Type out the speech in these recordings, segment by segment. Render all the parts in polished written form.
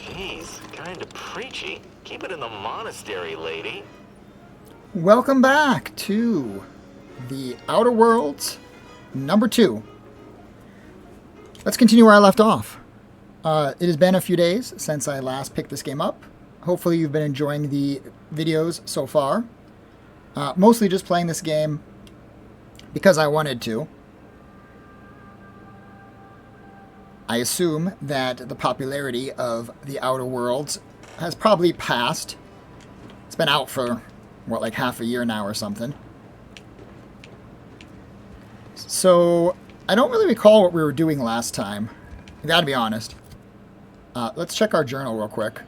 Jeez, kinda preachy. Keep it in the monastery, lady. Welcome back to the Outer Worlds number 2. Let's continue where I left off. It has been a few days since I last picked this game up. Hopefully you've been enjoying the videos so far. Mostly just playing this game because I wanted to. I assume that the popularity of the Outer Worlds has probably passed. It's been out for, what, like half a year now or something. So, I don't really recall what we were doing last time. I gotta be honest. Let's check our journal real quick.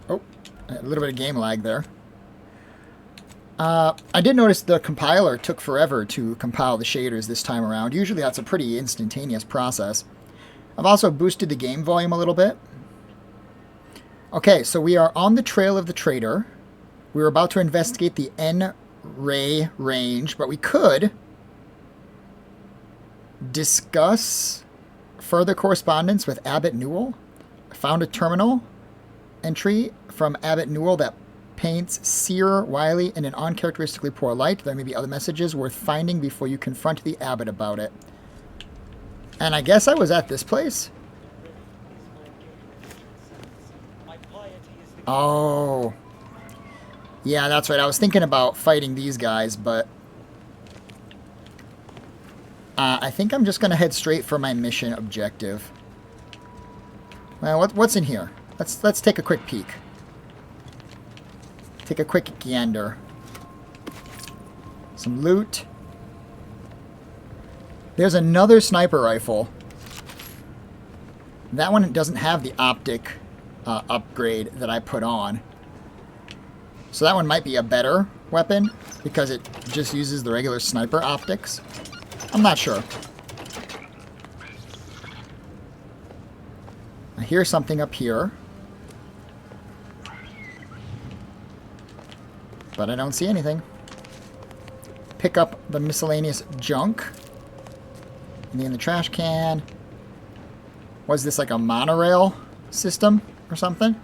Oh, a little bit of game lag there. I did notice the compiler took forever to compile the shaders this time around. Usually that's a pretty instantaneous process. I've also boosted the game volume a little bit. Okay, so we are on the trail of the traitor. We're about to investigate the N-Ray range, but we could discuss further correspondence with Abbot Newell. I found a terminal entry from Abbot Newell that paints Seer Wiley in an uncharacteristically poor light. There may be other messages worth finding before you confront the abbot about it. And I guess I was at this place? Oh. Yeah, that's right. I was thinking about fighting these guys, but I think I'm just going to head straight for my mission objective. Well, what's in here? Let's take a quick peek. Take a quick gander. Some loot. There's another sniper rifle. That one doesn't have the optic upgrade that I put on. So that one might be a better weapon because it just uses the regular sniper optics. I'm not sure. I hear something up here, but I don't see anything. Pick up the miscellaneous junk. Anything in the trash can? Was this like a monorail system or something?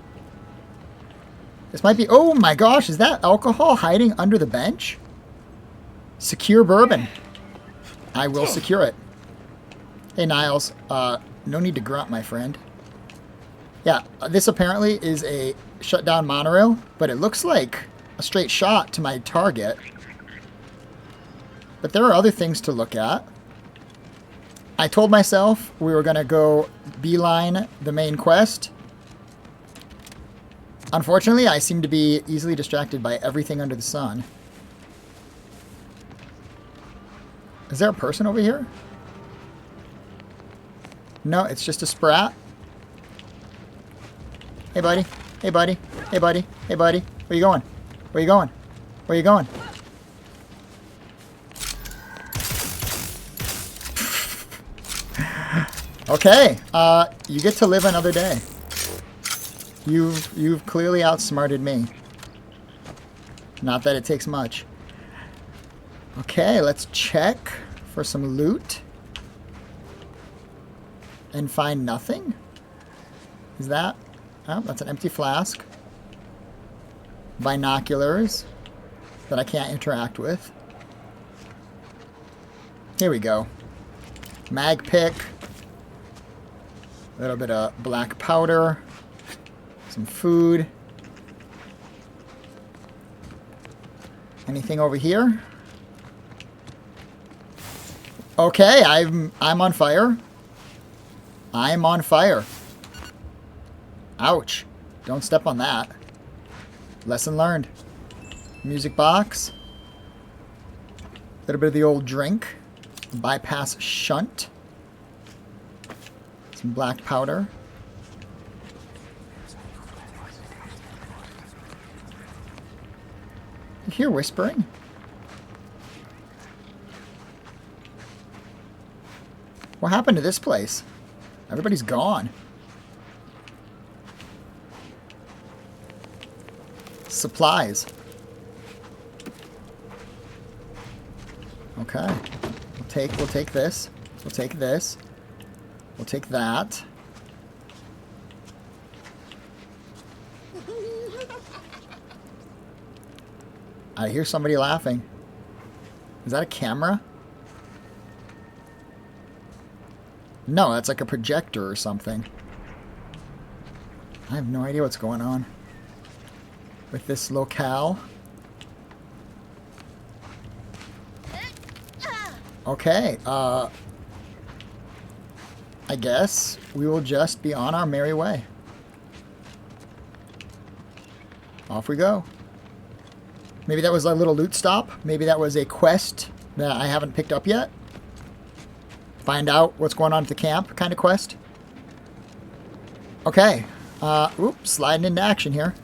This might be... Oh my gosh, is that alcohol hiding under the bench? Secure bourbon. I will secure it. Hey Niles, no need to grunt, my friend. Yeah, this apparently is a shutdown monorail, but it looks like a straight shot to my target. But there are other things to look at. I told myself we were going to go beeline the main quest. Unfortunately, I seem to be easily distracted by everything under the sun. Is there a person over here? No, it's just a sprat. Hey, buddy. Hey, buddy. Hey, buddy. Hey, buddy. Where you going? Where you going? Where you going? Okay, you get to live another day. You've clearly outsmarted me. Not that it takes much. Okay, let's check for some loot. And find nothing? Is that... Oh, that's an empty flask. Binoculars that I can't interact with. Here we go. Mag pick. A little bit of black powder. Some food. Anything over here? Okay, I'm on fire. I'm on fire. Ouch. Don't step on that. Lesson learned. Music box. A little bit of the old drink. Bypass shunt. Some black powder. You hear whispering? What happened to this place? Everybody's gone. Supplies. Okay. We'll take this. We'll take this. We'll take that. I hear somebody laughing. Is that a camera? No, that's like a projector or something. I have no idea what's going on with this locale. Okay, I guess we will just be on our merry way. Off we go. Maybe that was a little loot stop. Maybe that was a quest that I haven't picked up yet. Find out what's going on at the camp kind of quest. Okay. Oops, sliding into action here.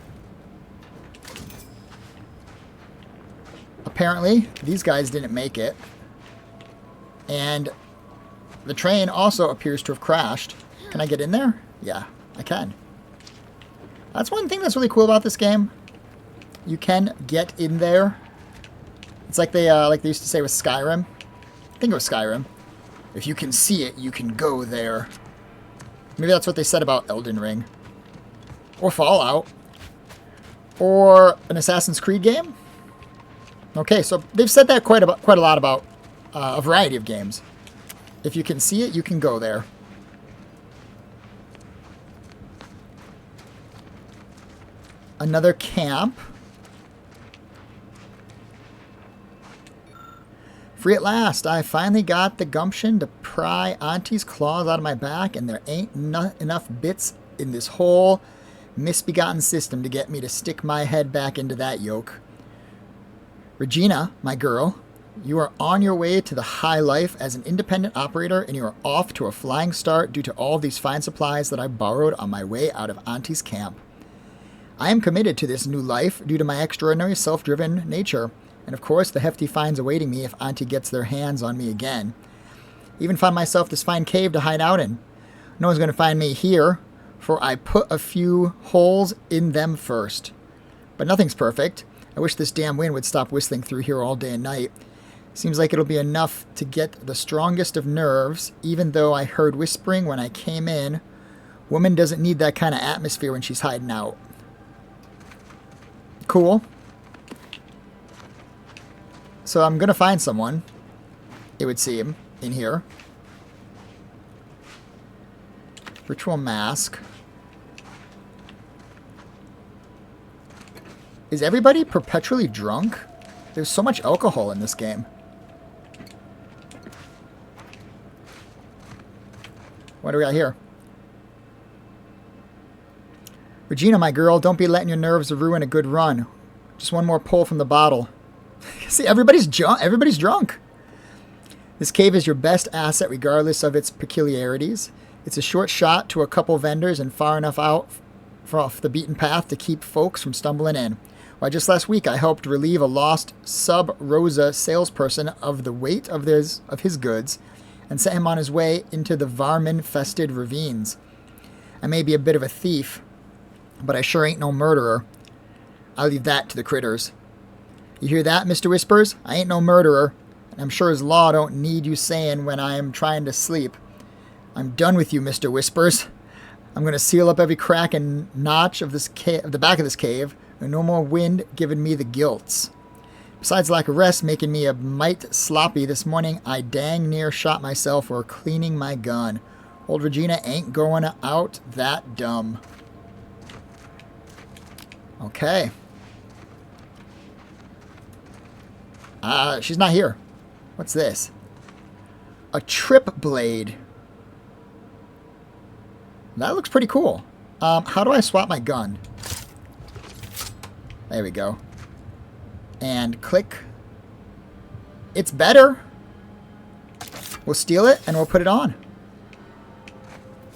Apparently, these guys didn't make it. And the train also appears to have crashed. Can I get in there? Yeah, I can. That's one thing that's really cool about this game. You can get in there. It's like they used to say with Skyrim. I think it was Skyrim. If you can see it, you can go there. Maybe that's what they said about Elden Ring. Or Fallout. Or an Assassin's Creed game. Okay, so they've said that quite a lot about a variety of games. If you can see it, you can go there. Another camp. Free at last. I finally got the gumption to pry Auntie's claws out of my back, and there ain't enough bits in this whole misbegotten system to get me to stick my head back into that yoke. Regina, my girl, you are on your way to the high life as an independent operator, and you are off to a flying start due to all these fine supplies that I borrowed on my way out of Auntie's camp. I am committed to this new life due to my extraordinary self-driven nature, and of course the hefty fines awaiting me if Auntie gets their hands on me again. Even found myself this fine cave to hide out in. No one's going to find me here, for I put a few holes in them first. But nothing's perfect. I wish this damn wind would stop whistling through here all day and night. Seems like it'll be enough to get the strongest of nerves, even though I heard whispering when I came in. Woman doesn't need that kind of atmosphere when she's hiding out. Cool. So I'm going to find someone, it would seem, in here. Ritual mask. Is everybody perpetually drunk? There's so much alcohol in this game. What do we got here? Regina, my girl, don't be letting your nerves ruin a good run. Just one more pull from the bottle. See, everybody's drunk. This cave is your best asset regardless of its peculiarities. It's a short shot to a couple vendors and far enough out off the beaten path to keep folks from stumbling in. Why, just last week I helped relieve a lost Sub Rosa salesperson of the weight of his goods and sent him on his way into the varmin-fested ravines. I may be a bit of a thief, but I sure ain't no murderer. I'll leave that to the critters. You hear that, Mr. Whispers? I ain't no murderer, and I'm sure as law don't need you saying when I am trying to sleep. I'm done with you, Mr. Whispers. I'm going to seal up every crack and notch of the back of this cave, and no more wind giving me the gilts. Besides lack of rest making me a mite sloppy this morning, I dang near shot myself for cleaning my gun. Old Regina ain't going out that dumb. Okay. She's not here. What's this? A trip blade. That looks pretty cool. How do I swap my gun? There we go. And click. It's better. We'll steal it and we'll put it on.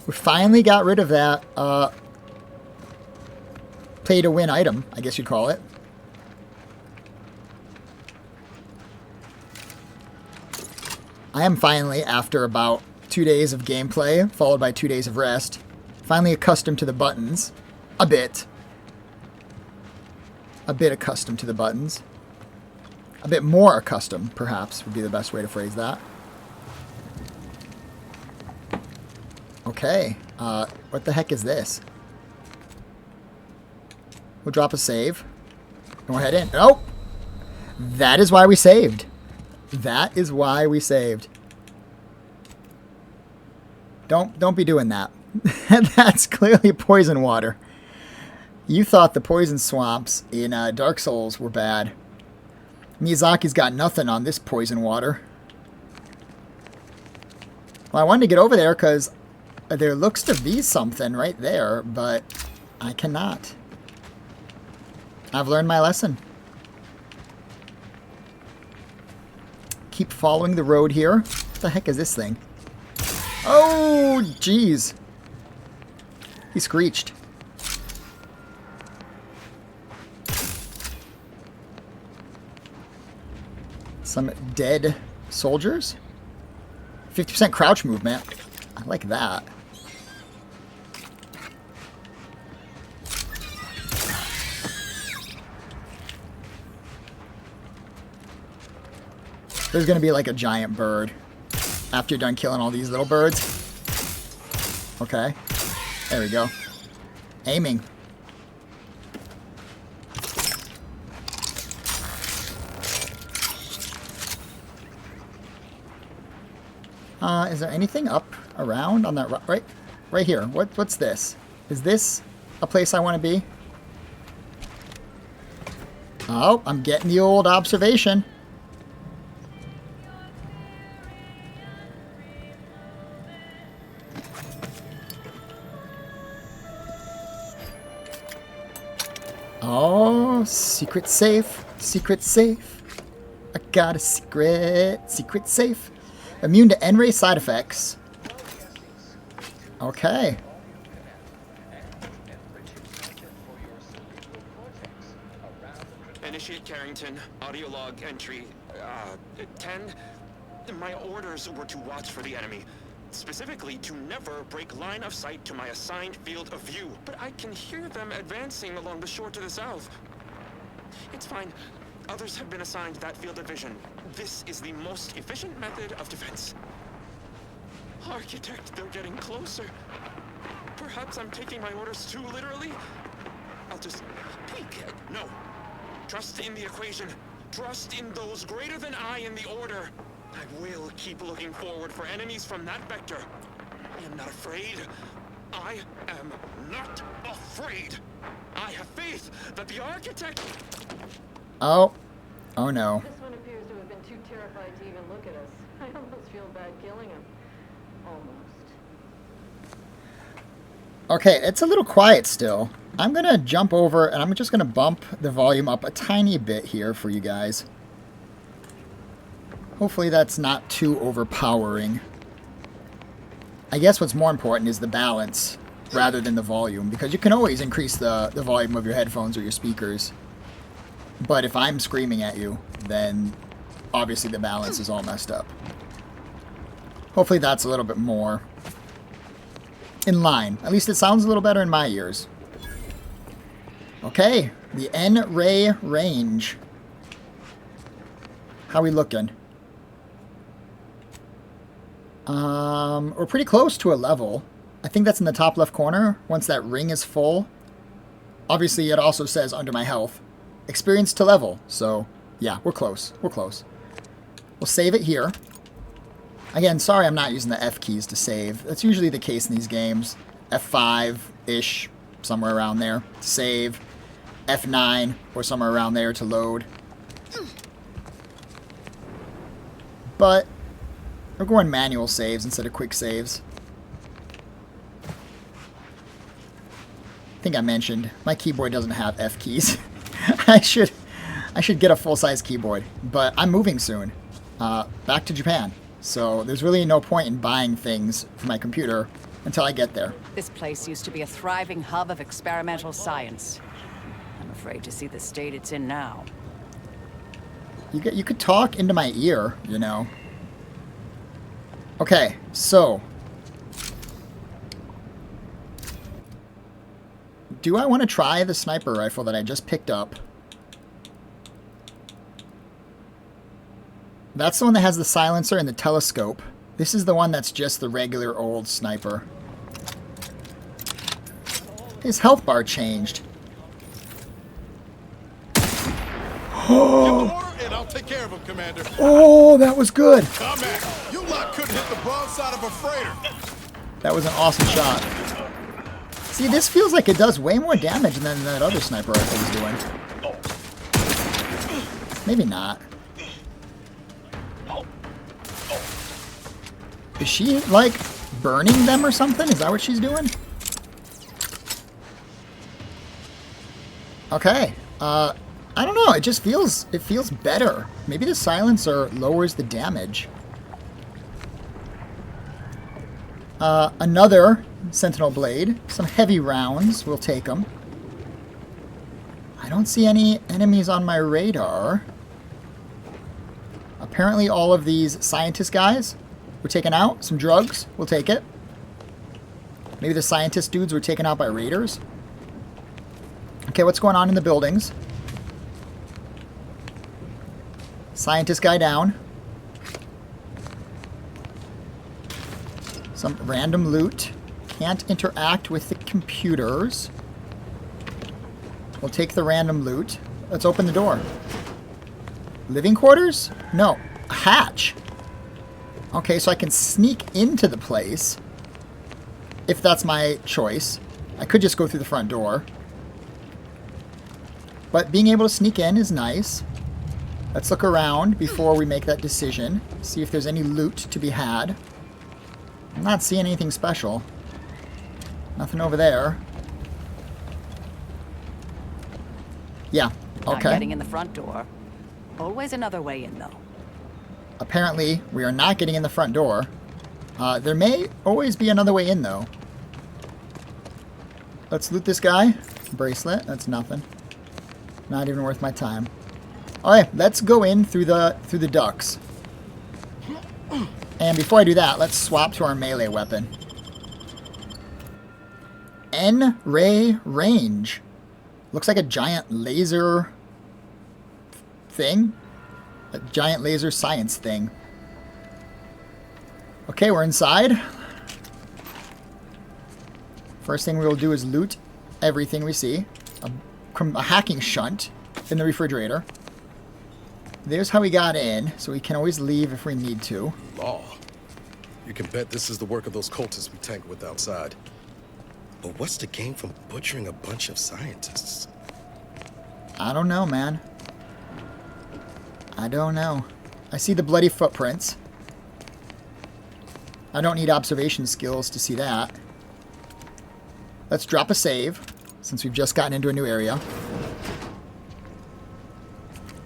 We finally got rid of that pay to win item, I guess you'd call it. I am finally, after about 2 days of gameplay, followed by 2 days of rest, finally accustomed to the buttons. A bit. A bit accustomed to the buttons. A bit more accustomed, perhaps, would be the best way to phrase that. Okay. What the heck is this? We'll drop a save. And we'll head in. Oh! That is why we saved. That is why we saved. Don't be doing that. That's clearly poison water. You thought the poison swamps in Dark Souls were bad. Miyazaki's got nothing on this poison water. Well, I wanted to get over there because there looks to be something right there, but I cannot. I've learned my lesson. Keep following the road here. What the heck is this thing? Oh, jeez. He screeched. Some dead soldiers. 50% crouch movement. I like that. There's going to be like a giant bird after you're done killing all these little birds. Okay. There we go. Aiming. Is there anything up around on that right here? What's this? Is this a place I want to be? Oh, I'm getting the old observation. Oh, secret safe, secret safe. I got a secret safe. Immune to N-ray side effects. Okay. Initiate Carrington, audio log entry 10. My orders were to watch for the enemy. Specifically, to never break line of sight to my assigned field of view. But I can hear them advancing along the shore to the south. It's fine. Others have been assigned that field of vision. This is the most efficient method of defense. Architect, they're getting closer. Perhaps I'm taking my orders too literally. I'll just peek. No. Trust in the equation. Trust in those greater than I in the order. I will keep looking forward for enemies from that vector. I am not afraid. I am not afraid. I have faith that the architect... Oh. Oh no. This one appears to have been too terrified to even look at us. I almost feel bad killing him. Almost. Okay, it's a little quiet still. I'm going to jump over and I'm just going to bump the volume up a tiny bit here for you guys. Hopefully that's not too overpowering. I guess what's more important is the balance rather than the volume, because you can always increase the volume of your headphones or your speakers. But if I'm screaming at you, then obviously the balance is all messed up. Hopefully that's a little bit more in line. At least it sounds a little better in my ears. Okay, the N-ray range. How we looking? We're pretty close to a level. I think that's in the top left corner. Once that ring is full. Obviously, it also says under my health, experience to level. So, yeah, we're close. We're close. We'll save it here. Again, sorry I'm not using the F keys to save. That's usually the case in these games. F5-ish, somewhere around there, to save. F9, or somewhere around there to load. But we're going manual saves instead of quick saves. I think I mentioned my keyboard doesn't have F keys. I should get a full-size keyboard, but I'm moving soon, back to Japan. So there's really no point in buying things for my computer until I get there. This place used to be a thriving hub of experimental science. I'm afraid to see the state it's in now. You could talk into my ear, you know. Okay, so do I want to try the sniper rifle that I just picked up? That's the one that has the silencer and the telescope. This is the one that's just the regular old sniper. His health bar changed. Give the order, and I'll take care of him, Commander. Oh, that was good. Come at. You lot couldn't hit the broadside of a freighter. That was an awesome shot. See, this feels like it does way more damage than that other sniper rifle was doing. Maybe not. Is she, like, burning them or something? Is that what she's doing? Okay. I don't know. It just feels better. Maybe the silencer lowers the damage. Another Sentinel Blade. Some heavy rounds. We'll take them. I don't see any enemies on my radar. Apparently all of these scientist guys were taken out. Some drugs. We'll take it. Maybe the scientist dudes were taken out by raiders. Okay, what's going on in the buildings? Scientist guy down. Some random loot. Can't interact with the computers. We'll take the random loot. Let's open the door. Living quarters? No. A hatch. Okay, so I can sneak into the place. If that's my choice. I could just go through the front door. But being able to sneak in is nice. Let's look around before we make that decision. See if there's any loot to be had. I'm not seeing anything special. Nothing over there. Yeah, Not okay. getting in the front door. Always another way in, though. Apparently, we are not getting in the front door. There may always be another way in, though. Let's loot this guy. Bracelet. That's nothing. Not even worth my time. Alright, let's go in through the ducts. And before I do that, let's swap to our melee weapon. N-ray range. Looks like a giant laser thing. A giant laser science thing. Okay, we're inside. First thing we will do is loot everything we see. A hacking shunt in the refrigerator. There's how we got in, so we can always leave if we need to. Law. You can bet this is the work of those cultists we tangled with outside. But what's the gain from butchering a bunch of scientists? I don't know, man. I don't know. I see the bloody footprints. I don't need observation skills to see that. Let's drop a save, since we've just gotten into a new area.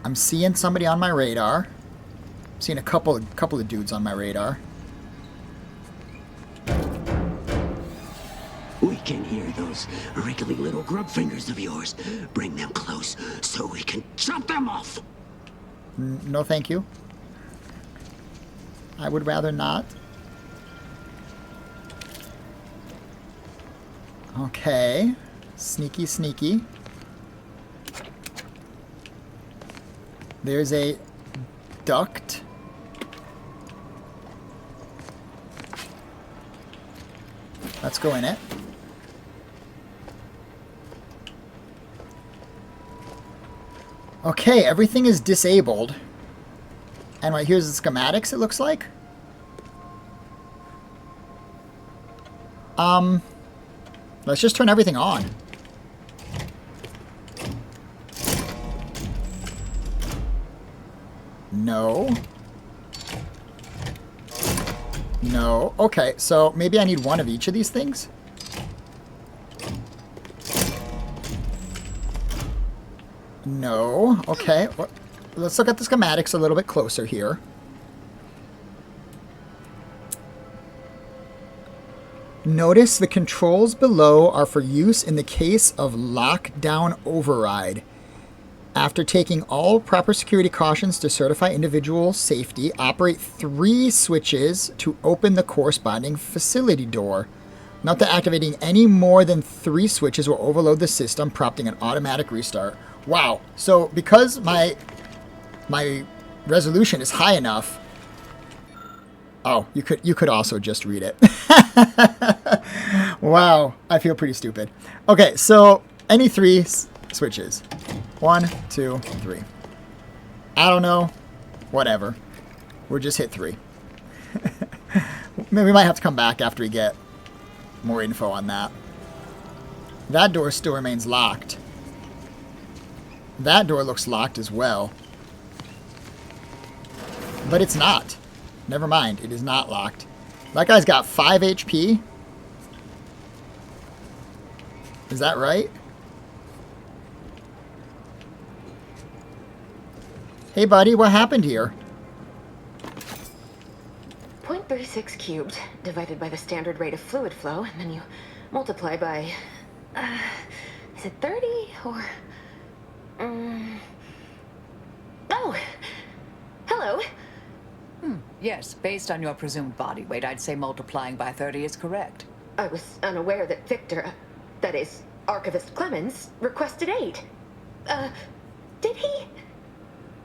I'm seeing somebody on my radar. I'm seeing a couple of dudes on my radar. We can hear those wriggly little grub fingers of yours. Bring them close so we can chop them off. No, thank you. I would rather not. Okay. Sneaky, sneaky. There's a duct. Let's go in it. Okay, everything is disabled. And right here's the schematics, it looks like. Let's just turn everything on. No. No. Okay, so maybe I need one of each of these things? No. Okay. Let's look at the schematics a little bit closer here. Notice the controls below are for use in the case of lockdown override. After taking all proper security cautions to certify individual safety, operate 3 switches to open the corresponding facility door. Note that activating any more than 3 switches will overload the system, prompting an automatic restart. Wow. So because my resolution is high enough. Oh, you could also just read it. Wow, I feel pretty stupid. Okay, so any three switches. 1, 2, 3. I don't know. Whatever. We'll just hit 3. Maybe we might have to come back after we get more info on that. That door still remains locked. That door looks locked as well. But it's not. Never mind, it is not locked. That guy's got 5 HP. Is that right? Hey buddy, what happened here? 0.36 cubed divided by the standard rate of fluid flow, and then you multiply by, is it 30 or, oh, hello. Yes, based on your presumed body weight, I'd say multiplying by 30 is correct. I was unaware that Victor, that is, Archivist Clemens, requested aid. Did he?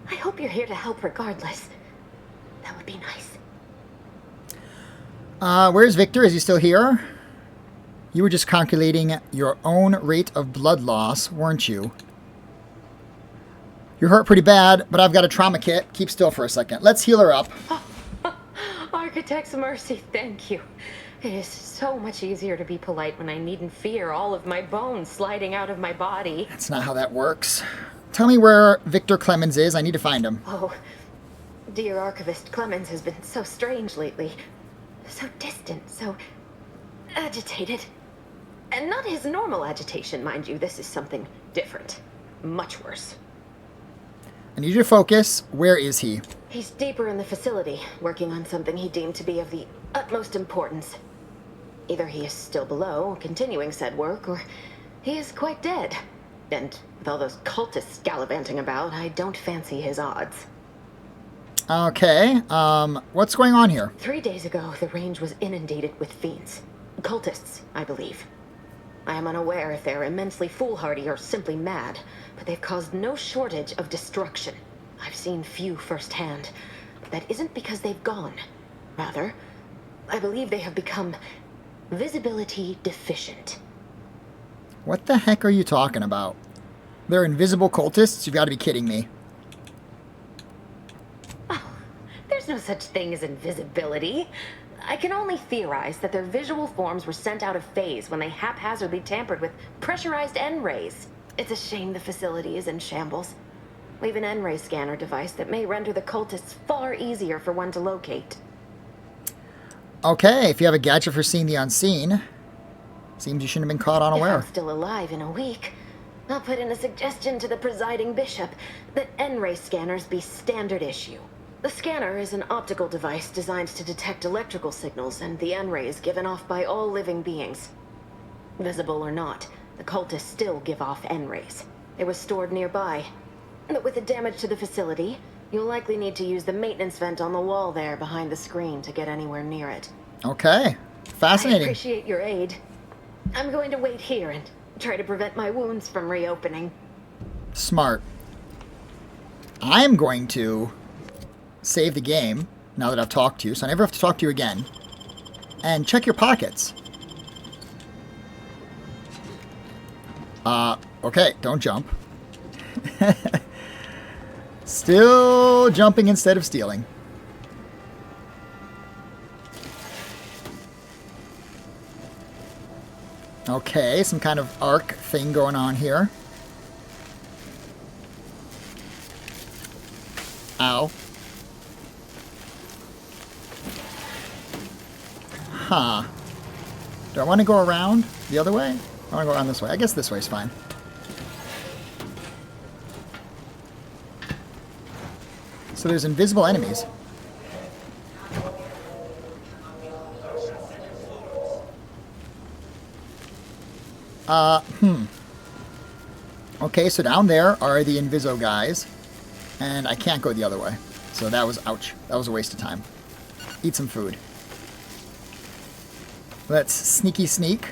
I hope you're here to help regardless. That would be nice. Where's Victor? Is he still here? You were just calculating your own rate of blood loss, weren't you? You're hurt pretty bad, but I've got a trauma kit. Keep still for a second. Let's heal her up. Architect's mercy, thank you. It is so much easier to be polite when I needn't fear all of my bones sliding out of my body. That's not how that works. Tell me where Victor Clemens is. I need to find him. Oh, dear Archivist Clemens has been so strange lately. So distant, so agitated. And not his normal agitation, mind you. This is something different. Much worse. I need you to focus. Where is he? He's deeper in the facility, working on something he deemed to be of the utmost importance. Either he is still below, continuing said work, or he is quite dead. And with all those cultists gallivanting about, I don't fancy his odds. Okay, what's going on here? 3 days ago, the range was inundated with fiends. Cultists, I believe. I am unaware if they're immensely foolhardy or simply mad, but they've caused no shortage of destruction. I've seen few firsthand, but that isn't because they've gone. Rather, I believe they have become visibility deficient. What the heck are you talking about? They're invisible cultists? You've got to be kidding me. Oh, there's no such thing as invisibility. I can only theorize that their visual forms were sent out of phase when they haphazardly tampered with pressurized N-rays. It's a shame the facility is in shambles. We've an N-ray scanner device that may render the cultists far easier for one to locate. Okay, if you have a gadget for seeing the unseen, seems you shouldn't have been caught If unaware. I'm still alive in a week, I'll put in a suggestion to the presiding bishop that N-ray scanners be standard issue. The scanner is an optical device designed to detect electrical signals and the N-rays given off by all living beings. Visible or not, the cultists still give off N-rays. It was stored nearby. But with the damage to the facility, you'll likely need to use the maintenance vent on the wall there behind the screen to get anywhere near it. Okay, I fascinating. appreciate your aid. I'm going to wait here and try to prevent my wounds from reopening. Smart. I'm going to save the game now that I've talked to you, so I never have to talk to you again. And check your pockets. Okay, don't jump. Still jumping instead of stealing. Okay, some kind of arc thing going on here. Ow. Huh. Do I want to go around the other way? I want to go around this way. I guess this way's fine. So there's invisible enemies. Okay, so down there are the Inviso guys. And I can't go the other way. So that was, ouch. That was a waste of time. Eat some food. Let's sneaky sneak.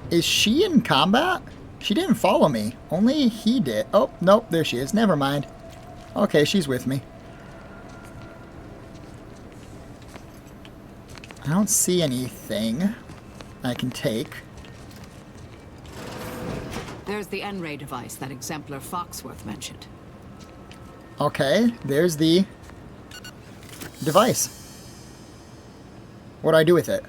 Is she in combat? She didn't follow me. Only he did. Oh, nope, there she is. Never mind. Okay, she's with me. I don't see anything I can take. There's the N-ray device that Exemplar Foxworth mentioned. Okay, there's the device. What do I do with it?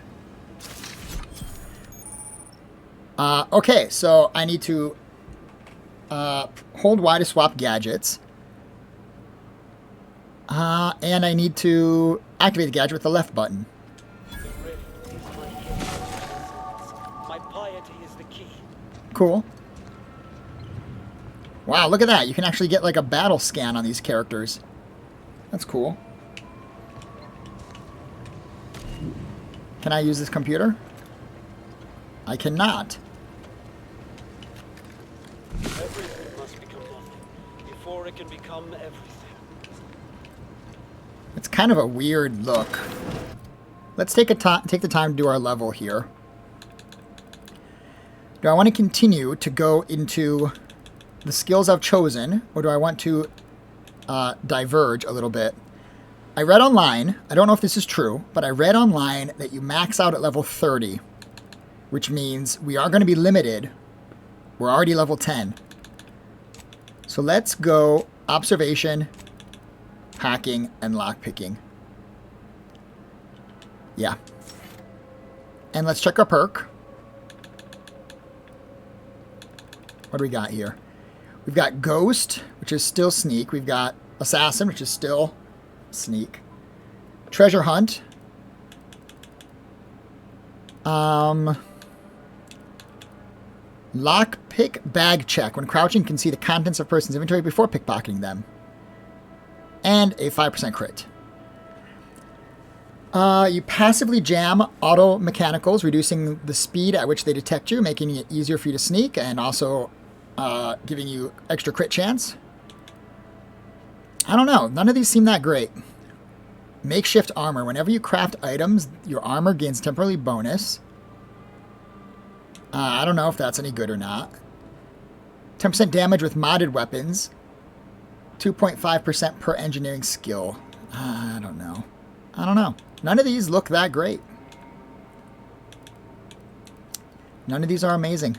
Okay, so I need to hold Y to swap gadgets. And I need to activate the gadget with the left button. My piety is the key. Cool. Wow, look at that. You can actually get like a battle scan on these characters. That's cool. Can I use this computer? I cannot. Everything must become nothing before it can become everything. It's kind of a weird look. Let's take the time to do our level here. Do I want to continue to go into the skills I've chosen, or do I want to diverge a little bit? I read online, I don't know if this is true, but I read online that you max out at level 30, which means we are going to be limited. We're already level 10. So let's go observation, hacking, and lockpicking. Yeah. And let's check our perk. What do we got here? We've got Ghost, which is still sneak. We've got Assassin, which is still sneak. Treasure Hunt. Lockpick bag check. When crouching, you can see the contents of a person's inventory before pickpocketing them. And a 5% crit. You passively jam auto mechanicals, reducing the speed at which they detect you, making it easier for you to sneak, and also giving you extra crit chance. I don't know. None of these seem that great. Makeshift armor. Whenever you craft items, your armor gains temporary bonus. I don't know if that's any good or not. 10% damage with modded weapons. 2.5% per engineering skill. I don't know. I don't know. None of these look that great. None of these are amazing.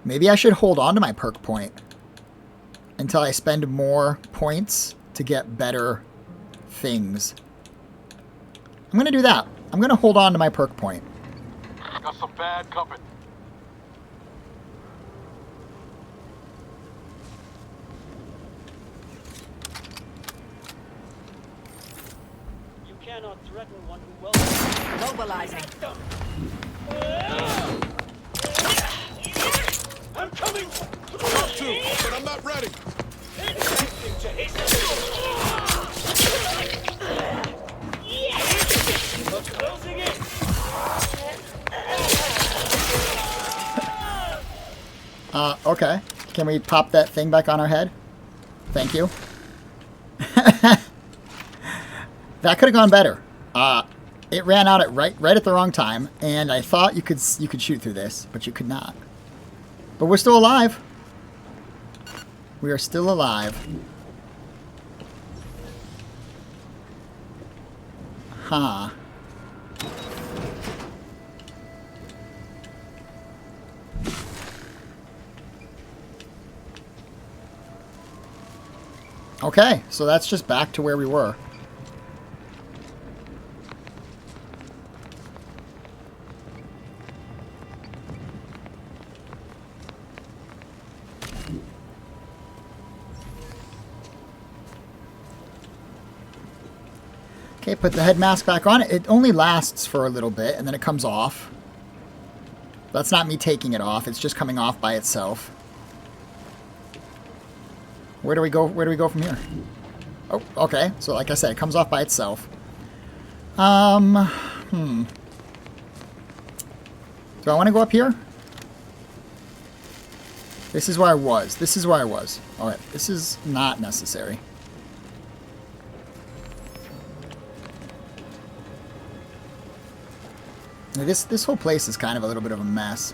Maybe I should hold on to my perk point until I spend more points to get better things. I'm going to do that. I'm going to hold on to my perk point. Got some bad company. You cannot threaten one who welcomes. Mobilizing. I'm coming! Up to, but I'm not ready. Closing in. Okay. Can we pop that thing back on our head? Thank you. That could have gone better. It ran out at right at the wrong time, and I thought you could shoot through this, but you could not. But we're still alive. We are still alive. Huh. Okay, so that's just back to where we were. Okay, put the head mask back on. It only lasts for a little bit, and then it comes off. That's not me taking it off. It's just coming off by itself. Where do we go? Where do we go from here? Oh, okay. So, like I said, it comes off by itself. Do I want to go up here? This is where I was. This is where I was. All right. This is not necessary. This whole place is kind of a little bit of a mess.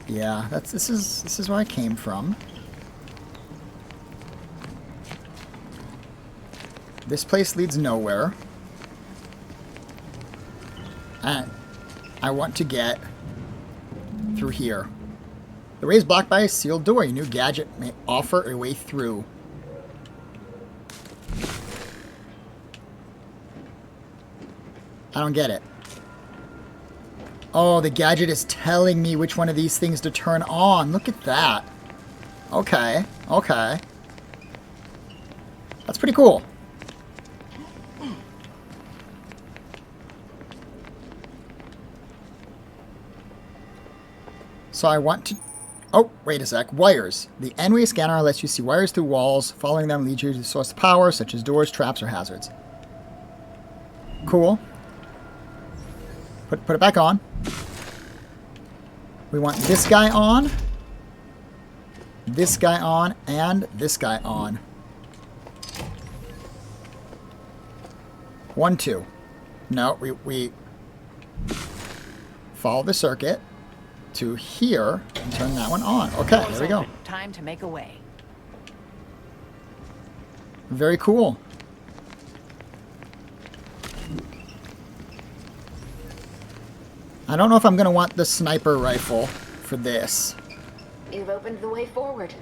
Yeah, this is where I came from. This place leads nowhere. I want to get through here. The way is blocked by a sealed door. Your new gadget may offer a way through. I don't get it. Oh, the gadget is telling me which one of these things to turn on. Look at that. Okay, okay. That's pretty cool. So I want to... Oh, wait a sec. Wires. The N-ray scanner lets you see wires through walls. Following them leads you to the source of power, such as doors, traps, or hazards. Cool. Put it back on. We want this guy on. This guy on. And this guy on. 1, 2. No, we follow the circuit to here and turn that one on. Okay, there we go. Time to make a way. Very cool. I don't know if I'm going to want the sniper rifle for this. You've opened the way forward.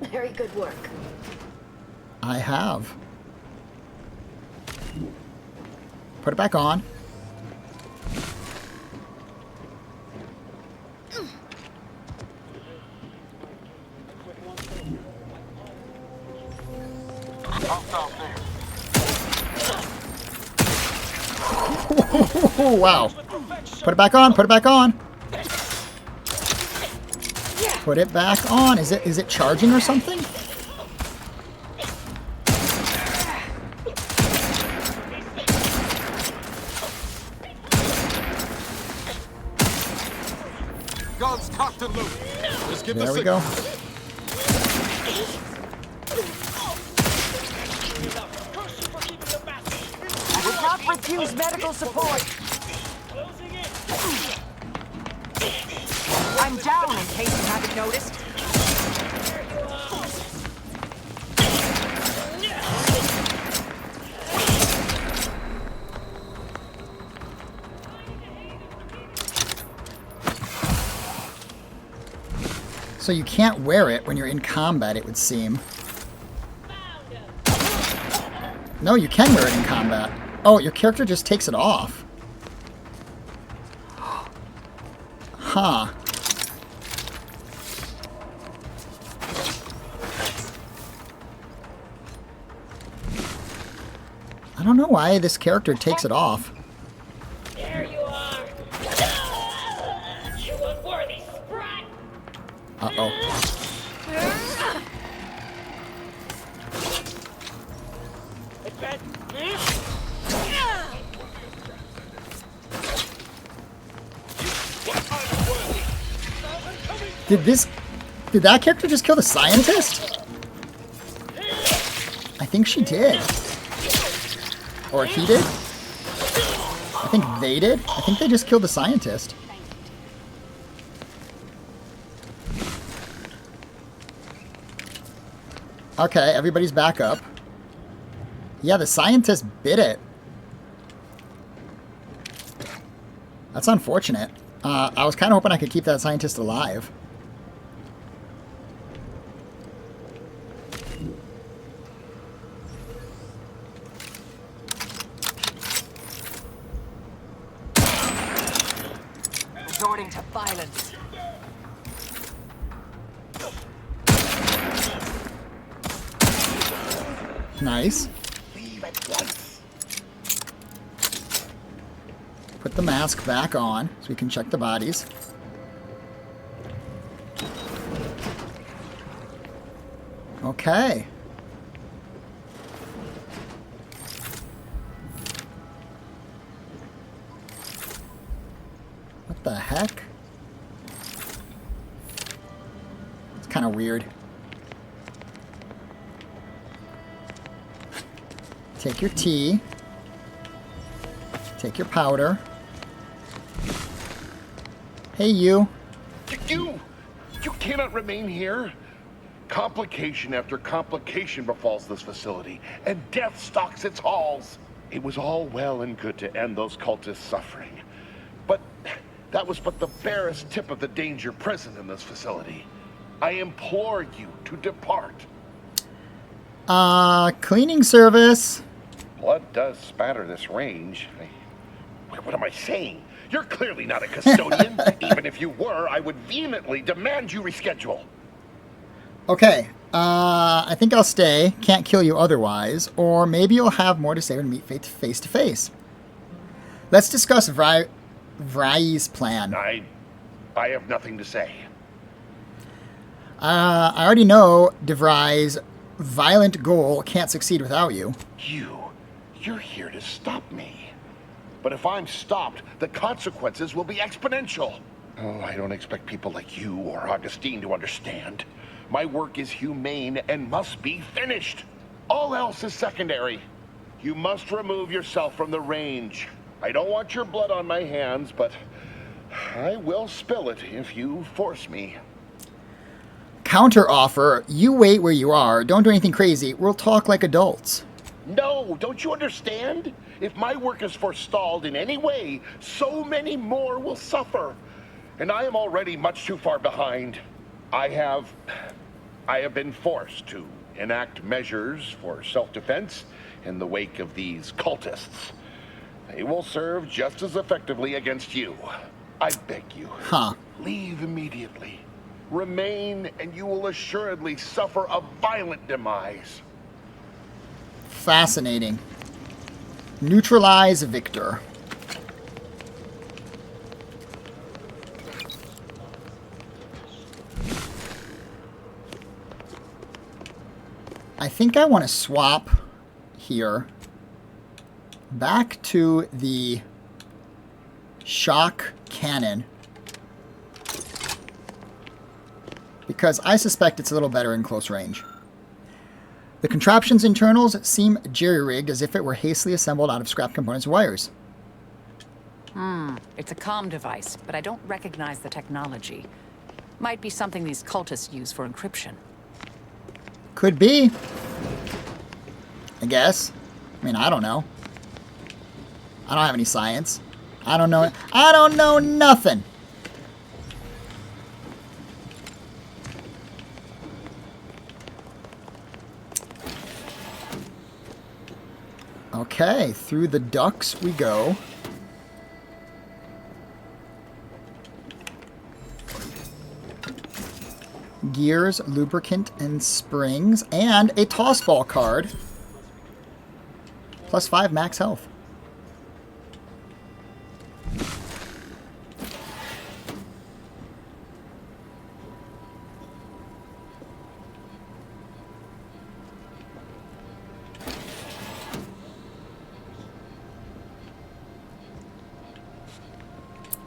Very good work. I have. Put it back on. Oh, wow. Put it back on. Put it back on. Put it back on. Is it charging or something? Guns cocked and loaded. Just give There we go. I will not refuse medical support. I'm down in case you haven't noticed. So you can't wear it when you're in combat, it would seem. No, you can wear it in combat. Oh, your character just takes it off. Huh. I don't know why this character takes it off. There you are. You unworthy sprat. Uh-oh. Did that character just kill the scientist? I think she did. Or he did? I think they did. I think they just killed the scientist. Okay, everybody's back up. Yeah, the scientist bit it. That's unfortunate. I was kind of hoping I could keep that scientist alive. Resorting to violence. Nice. Put the mask back on so we can check the bodies. Okay. What the heck? It's kind of weird. Take your tea. Take your powder. Hey, you. You cannot remain here. Complication after complication befalls this facility, and death stalks its halls. It was all well and good to end those cultists' suffering, but that was but the barest tip of the danger present in this facility. I implore you to depart. Cleaning service. Blood does spatter this range. What am I saying? You're clearly not a custodian. Even if you were, I would vehemently demand you reschedule. Okay, I think I'll stay. Can't kill you otherwise. Or maybe you'll have more to say when we meet face to face. Let's discuss Vrai's plan. I have nothing to say. I already know DeVry's violent goal can't succeed without you. You're here to stop me. But if I'm stopped, the consequences will be exponential. Oh, I don't expect people like you or Augustine to understand. My work is humane and must be finished. All else is secondary. You must remove yourself from the range. I don't want your blood on my hands, but I will spill it if you force me. Counter offer, you wait where you are. Don't do anything crazy. We'll talk like adults. No, don't you understand? If my work is forestalled in any way, so many more will suffer. And I am already much too far behind. I have been forced to enact measures for self-defense in the wake of these cultists. They will serve just as effectively against you. I beg you. Leave immediately. Remain, and you will assuredly suffer a violent demise. Fascinating. Neutralize Victor. I think I want to swap here back to the shock cannon, because I suspect it's a little better in close range. The contraption's internals seem jerry-rigged, as if it were hastily assembled out of scrap components and wires. It's a comm device, but I don't recognize the technology. Might be something these cultists use for encryption. Could be. I guess. I mean, I don't know. I don't have any science. I don't know. I don't know nothing. Okay, through the ducts we go. Gears, lubricant, and springs, and a toss ball card. Plus 5 max health.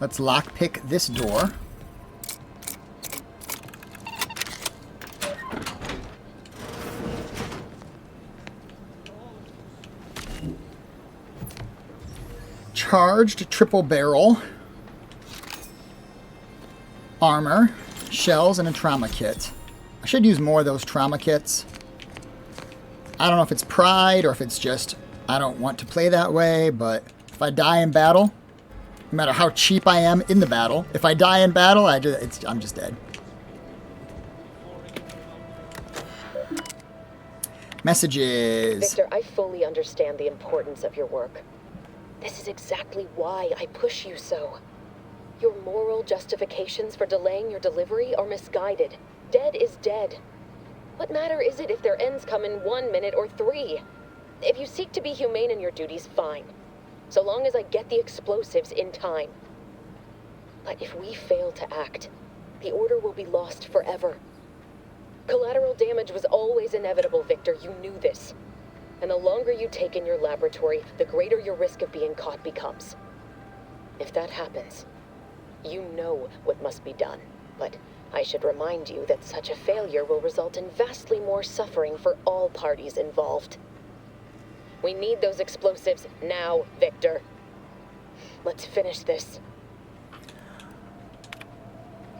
Let's lockpick this door. Charged triple barrel. Armor, shells, and a trauma kit. I should use more of those trauma kits. I don't know if it's pride or if it's just I don't want to play that way, but if I die in battle, no matter how cheap I am in the battle, if I die in battle, I'm just dead. Messages. Victor, I fully understand the importance of your work. This is exactly why I push you so. Your moral justifications for delaying your delivery are misguided. Dead is dead. What matter is it if their ends come in 1 minute or 3? If you seek to be humane in your duties, fine. So long as I get the explosives in time. But if we fail to act, the order will be lost forever. Collateral damage was always inevitable, Victor. You knew this. And the longer you take in your laboratory, the greater your risk of being caught becomes. If that happens, you know what must be done. But I should remind you that such a failure will result in vastly more suffering for all parties involved. We need those explosives now, Victor. Let's finish this.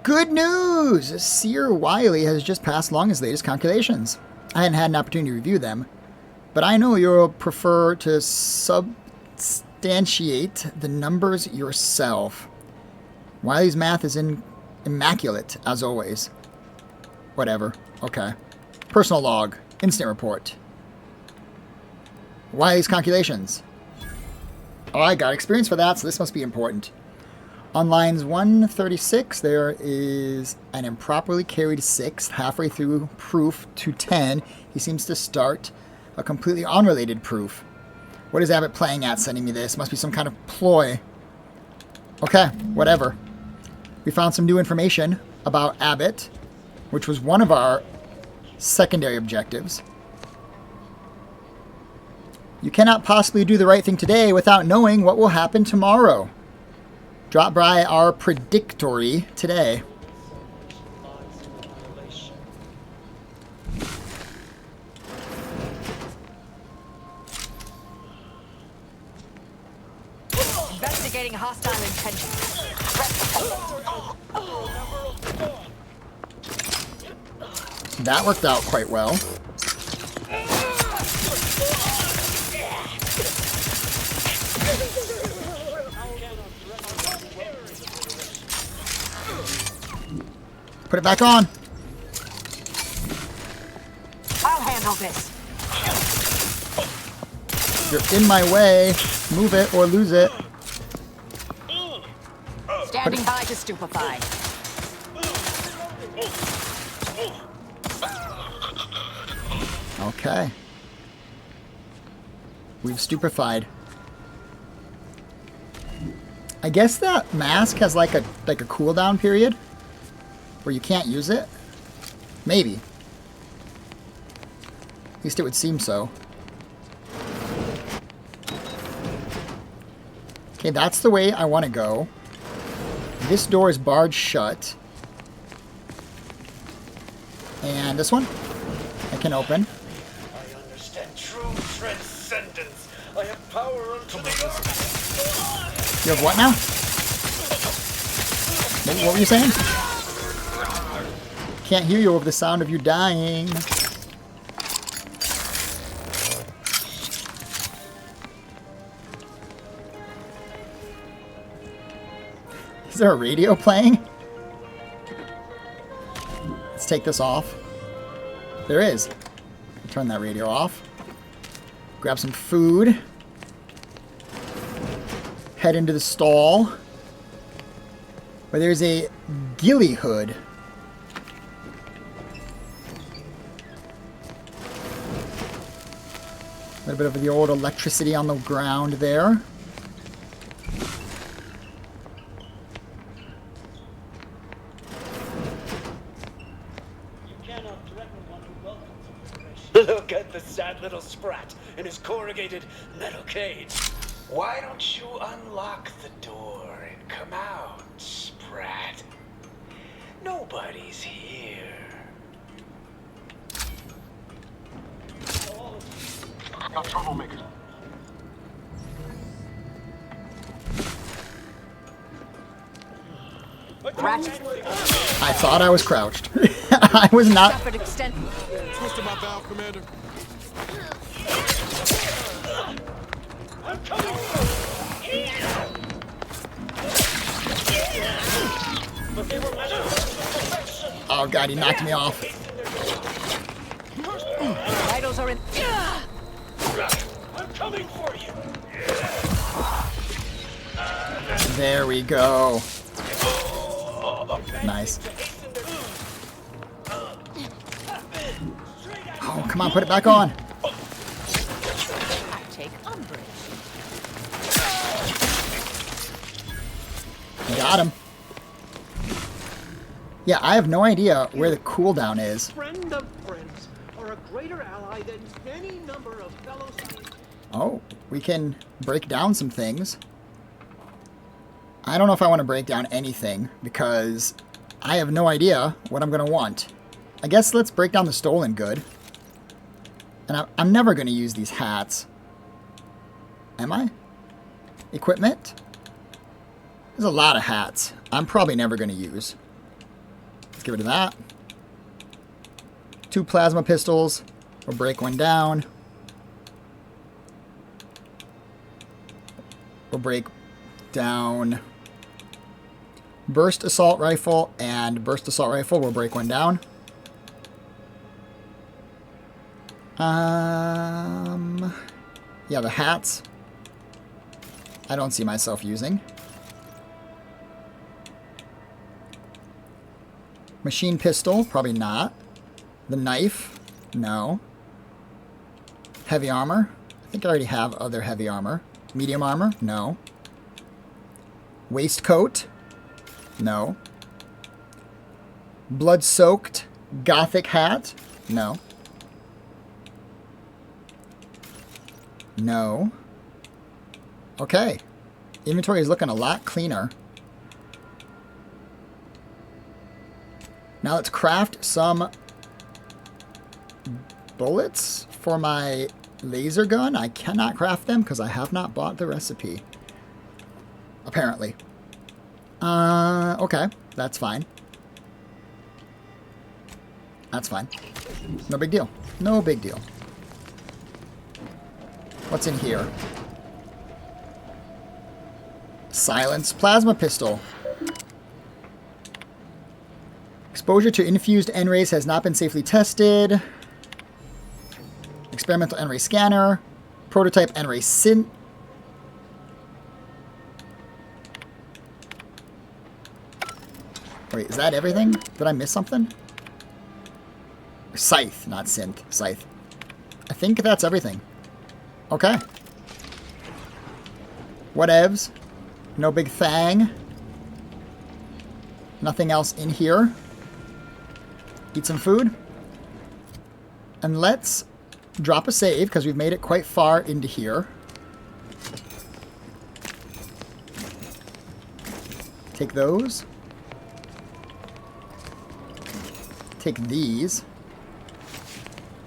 Good news! Seer Wiley has just passed along his latest calculations. I hadn't had an opportunity to review them, but I know you'll prefer to substantiate the numbers yourself. Wiley's math is immaculate, as always. Whatever. Okay. Personal log. Instant report. Wiley's calculations. Oh, I got experience for that, so this must be important. On lines 136, there is an improperly carried sixth. Halfway through proof to 10, he seems to start a completely unrelated proof. What is Abbott playing at sending me this? Must be some kind of ploy. Okay, whatever. We found some new information about Abbott, which was one of our secondary objectives. You cannot possibly do the right thing today without knowing what will happen tomorrow. Drop by our predictory today. Investigating hostile intentions. That worked out quite well. Put it back on. I'll handle this. You're in my way. Move it or lose it. Standing by to stupefy. Okay. We've stupefied. I guess that mask has like a cooldown period where you can't use it. Maybe. At least it would seem so. Okay, that's the way I want to go. This door is barred shut. And this one I can open. I understand true transcendence. I have power unto the earth. You have what now? What were you saying? Can't hear you over the sound of you dying. Is there a radio playing? Let's take this off. There is. Turn that radio off. Grab some food. Head into the stall, where there's a ghillie hood. A little bit of the old electricity on the ground there. Look at the sad little sprat in his corrugated metal cage. Why don't you unlock the door and come out, sprat? Nobody's here. Got troublemakers. I thought I was crouched. I was not. Switch to my valve, Commander. I'm coming. Oh god, he knocked me off. Vitals are in. I'm coming for you. There we go. Nice. Oh, come on, put it back on. I take umbrage. Got him. Yeah, I have no idea where the cooldown is. Friend of friends, or a greater ally than any number of fellow scientists. Oh, we can break down some things. I don't know if I want to break down anything because I have no idea what I'm going to want. I guess let's break down the stolen good. And I'm never going to use these hats. Am I? Equipment? There's a lot of hats I'm probably never going to use. get rid of that. 2 plasma pistols. We'll break one down. We'll break down burst assault rifle and burst assault rifle. We'll break one down. Yeah, the hats. I don't see myself using. Machine pistol, probably not. The knife, no. Heavy armor, I think I already have other heavy armor. Medium armor, no. Waistcoat, no. Blood-soaked gothic hat, no. No. Okay. Inventory is looking a lot cleaner. Now let's craft some bullets for my laser gun. I cannot craft them because I have not bought the recipe. Apparently. Okay. That's fine. That's fine. No big deal. No big deal. What's in here? Silence plasma pistol. Exposure to infused N-rays has not been safely tested. Experimental N-ray scanner. Prototype N-ray synth. Wait, is that everything? Did I miss something? Scythe, not synth. Scythe. I think that's everything. Okay. Whatevs. No big thang. Nothing else in here. Eat some food. And let's drop a save, because we've made it quite far into here. Take those. Take these.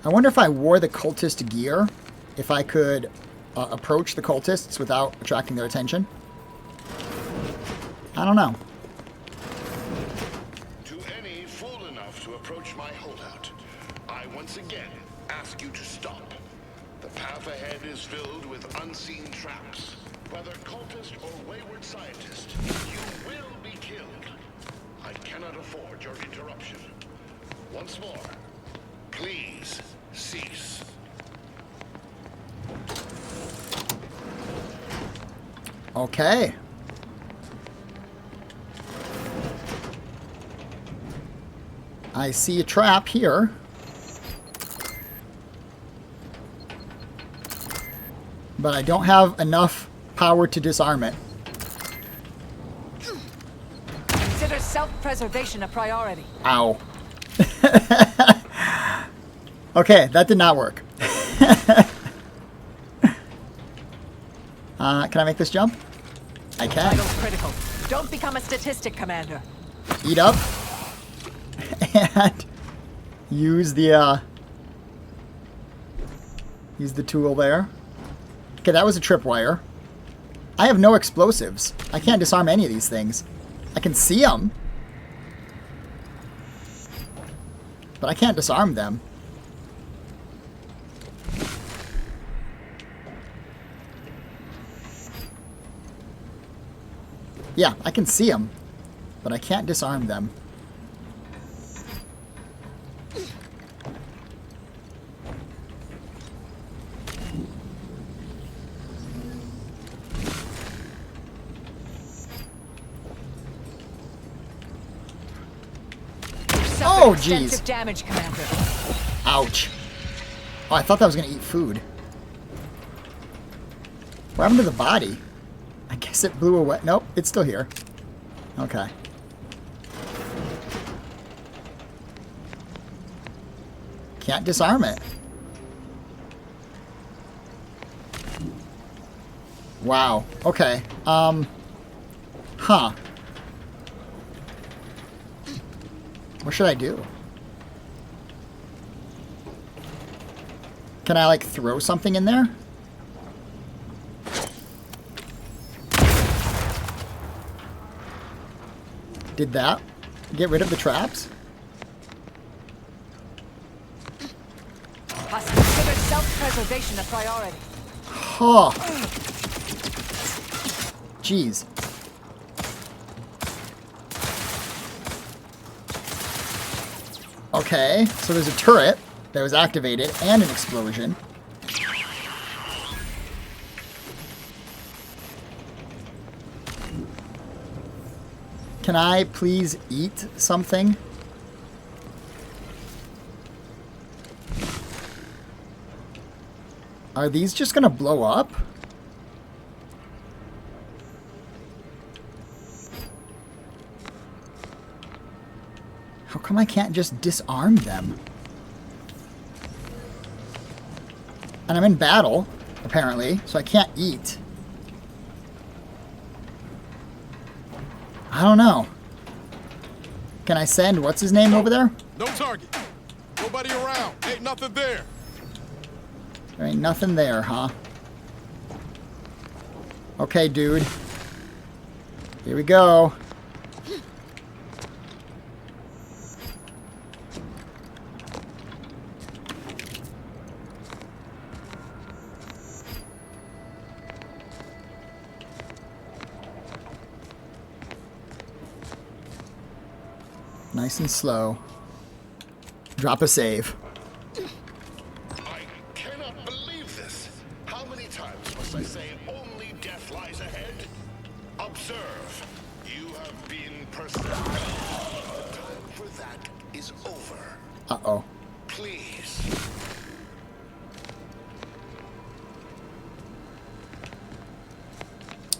I wonder if I wore the cultist gear, if I could approach the cultists without attracting their attention. I don't know. To any fool enough to approach my holdout, I once again ask you to stop. The path ahead is filled with unseen traps. Whether cultist or wayward scientist, you will be killed. I cannot afford your interruption. Once more, please cease. Okay. I see a trap here. But I don't have enough power to disarm it. Consider self-preservation a priority. Ow. Okay, that did not work. Can I make this jump? I can. Vital critical. Don't become a statistic, Commander. Eat up. And use the tool there. Okay, that was a tripwire. I have no explosives. I can't disarm any of these things. I can see them, but I can't disarm them. Yeah, I can see them, but I can't disarm them. Oh, jeez. Damage, Commander. Ouch. Oh, I thought that was going to eat food. What happened to the body? I guess it blew away. Nope, it's still here. Okay. Can't disarm it. Wow. Okay. Huh. What should I do? Can I, like, throw something in there? Did that get rid of the traps? Preservation a priority. Oh. Jeez. Okay, so there's a turret that was activated and an explosion. Can I please eat something? Are these just gonna blow up? How come I can't just disarm them? And I'm in battle, apparently, so I can't eat. I don't know. Can I send what's his name over there? No target. Nobody around. Ain't nothing there. There ain't nothing there, huh? Okay, dude. Here we go. Nice and slow. Drop a save. I cannot believe this. How many times must I say only death lies ahead? Observe. You have been persistent. The time for that is over. Uh-oh. Please.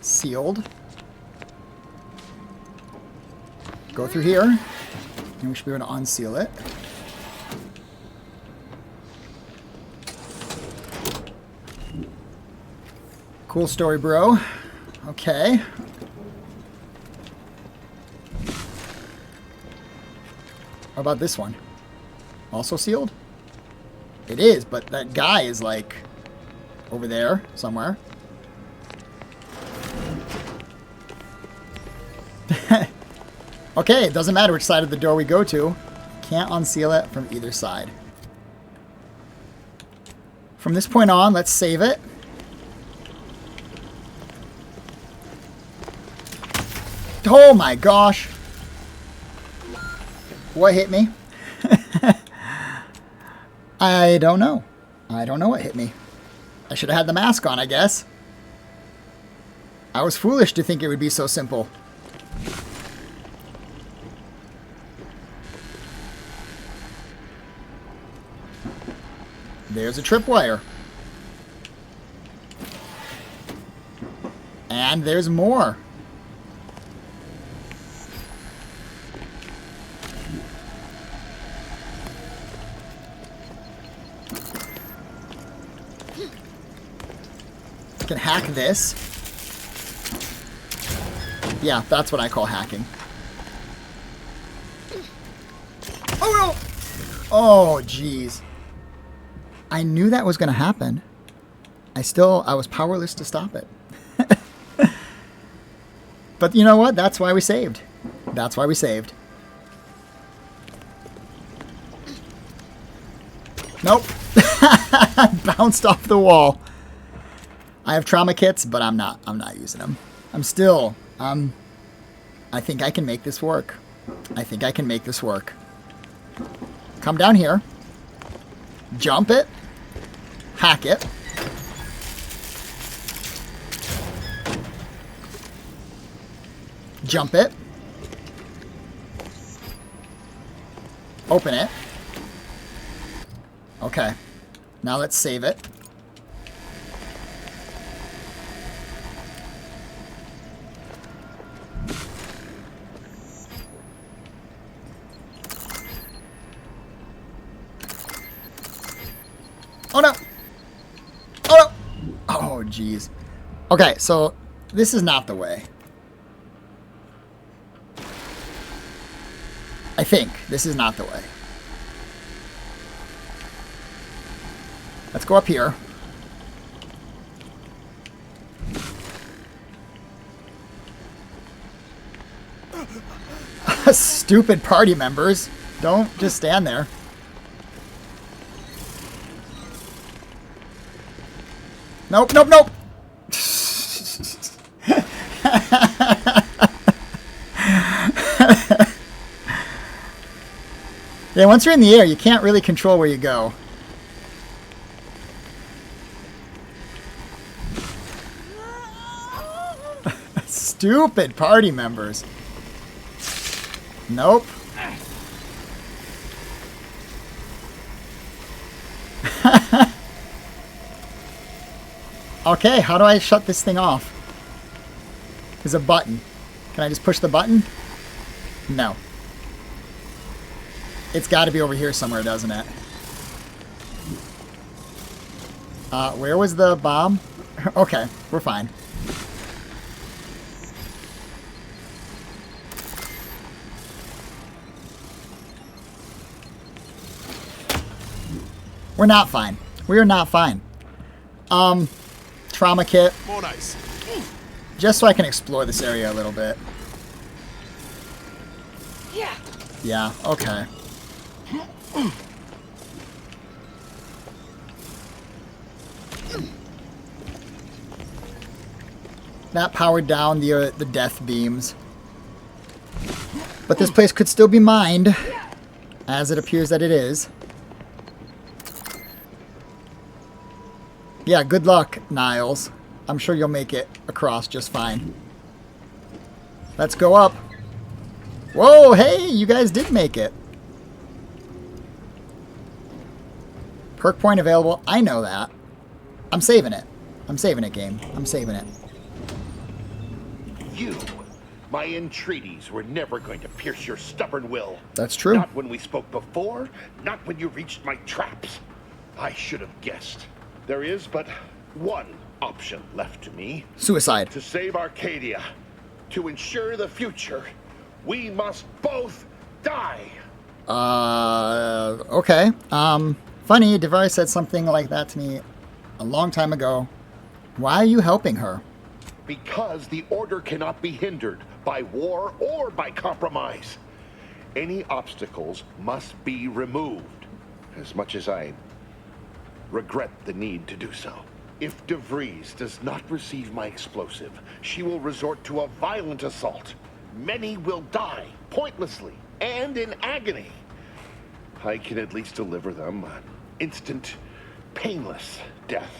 Sealed. Go through here. And we should be able to unseal it. Cool story, bro. Okay. How about this one? Also sealed? It is, but that guy is like over there somewhere. Okay, it doesn't matter which side of the door we go to. Can't unseal it from either side. From this point on, let's save it. Oh my gosh. What hit me? I don't know. I don't know what hit me. I should have had the mask on, I guess. I was foolish to think it would be so simple. There's a tripwire. And there's more. Can hack this. Yeah, that's what I call hacking. Oh no! Oh, jeez. I knew that was going to happen. I was powerless to stop it. But you know what? That's why we saved. That's why we saved. Nope. Bounced off the wall. I have trauma kits, but I'm not using them. I'm still, I think I can make this work. I think I can make this work. Come down here. Jump it. Hack it. Jump it. Open it. Okay. Now let's save it. Oh no! Oh no! Oh jeez. Okay, so this is not the way. I think this is not the way. Let's go up here. Stupid party members. Don't just stand there. Nope, nope, nope. Yeah, once you're in the air, you can't really control where you go. Stupid party members. Nope. Okay, how do I shut this thing off? There's a button. Can I just push the button? No. It's got to be over here somewhere, doesn't it? Where was the bomb? Okay, we're fine. We're not fine. We are not fine. Trauma kit. More nice. Just so I can explore this area a little bit. Yeah. Yeah, okay. That powered down the death beams. But this place could still be mined, as it appears that it is. Yeah, good luck, Niles. I'm sure you'll make it across just fine. Let's go up. Whoa, hey, you guys did make it. Perk point available. I know that. I'm saving it. I'm saving it, game. I'm saving it. You, my entreaties, were never going to pierce your stubborn will. That's true. Not when we spoke before, not when you reached my traps. I should have guessed. There is but one option left to me. Suicide. To save Arcadia, to ensure the future, we must both die. Okay. Funny, Devari said something like that to me a long time ago. Why are you helping her? Because the Order cannot be hindered by war or by compromise. Any obstacles must be removed, as much as I regret the need to do so. If DeVries does not receive my explosive, she will resort to a violent assault. Many will die, pointlessly, and in agony. I can at least deliver them an instant, painless death.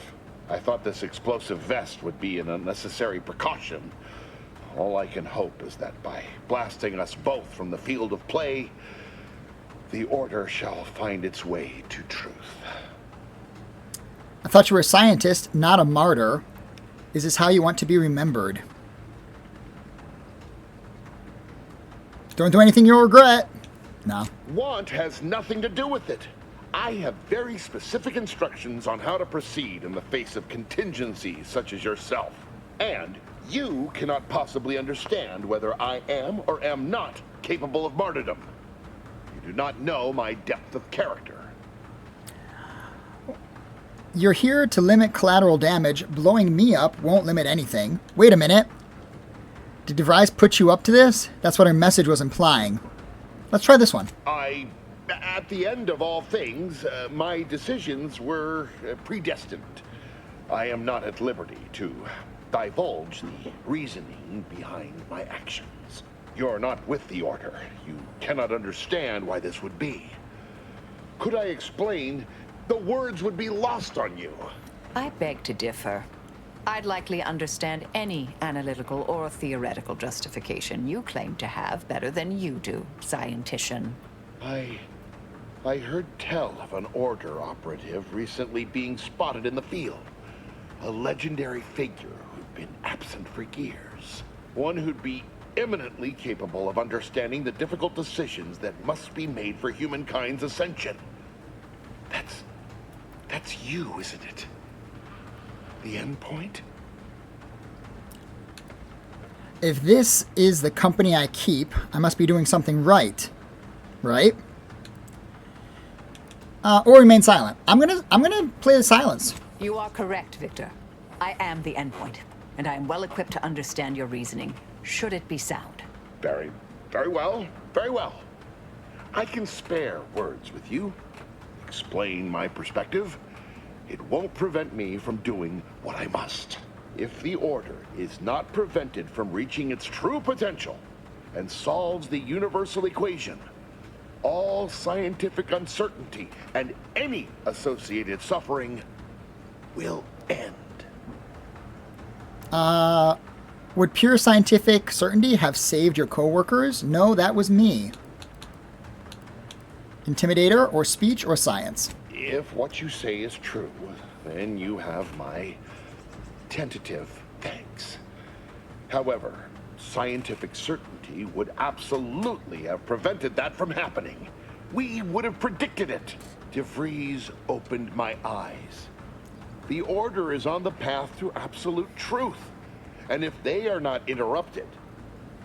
I thought this explosive vest would be an unnecessary precaution. All I can hope is that by blasting us both from the field of play, the Order shall find its way to truth. I thought you were a scientist, not a martyr. Is this how you want to be remembered? Don't do anything you'll regret. No. Want has nothing to do with it. I have very specific instructions on how to proceed in the face of contingencies such as yourself. And you cannot possibly understand whether I am or am not capable of martyrdom. You do not know my depth of character. You're here to limit collateral damage. Blowing me up won't limit anything. Wait a minute. Did DeVries put you up to this? That's what her message was implying. Let's try this one. At the end of all things, my decisions were predestined. I am not at liberty to divulge the reasoning behind my actions. You're not with the Order. You cannot understand why this would be. Could I explain, the words would be lost on you. I beg to differ. I'd likely understand any analytical or theoretical justification you claim to have better than you do, scientician. I heard tell of an Order operative recently being spotted in the field. A legendary figure who'd been absent for years. One who'd be eminently capable of understanding the difficult decisions that must be made for humankind's ascension. That's you, isn't it? The end point? If this is the company I keep, I must be doing something right. Right? Or remain silent. I'm gonna play the silence. You are correct, Victor. I am the endpoint, and I am well equipped to understand your reasoning, should it be sound. Very well. Very well. I can spare words with you. Explain my perspective. it won't prevent me from doing what I must. If the Order is not prevented from reaching its true potential and solves the universal equation, all scientific uncertainty and any associated suffering will end. Would pure scientific certainty have saved your coworkers? No, that was me. Intimidator or speech or science? If what you say is true, then you have my tentative thanks. However, scientific certainty would absolutely have prevented that from happening. We would have predicted it. DeVries opened my eyes. The Order is on the path to absolute truth. And if they are not interrupted,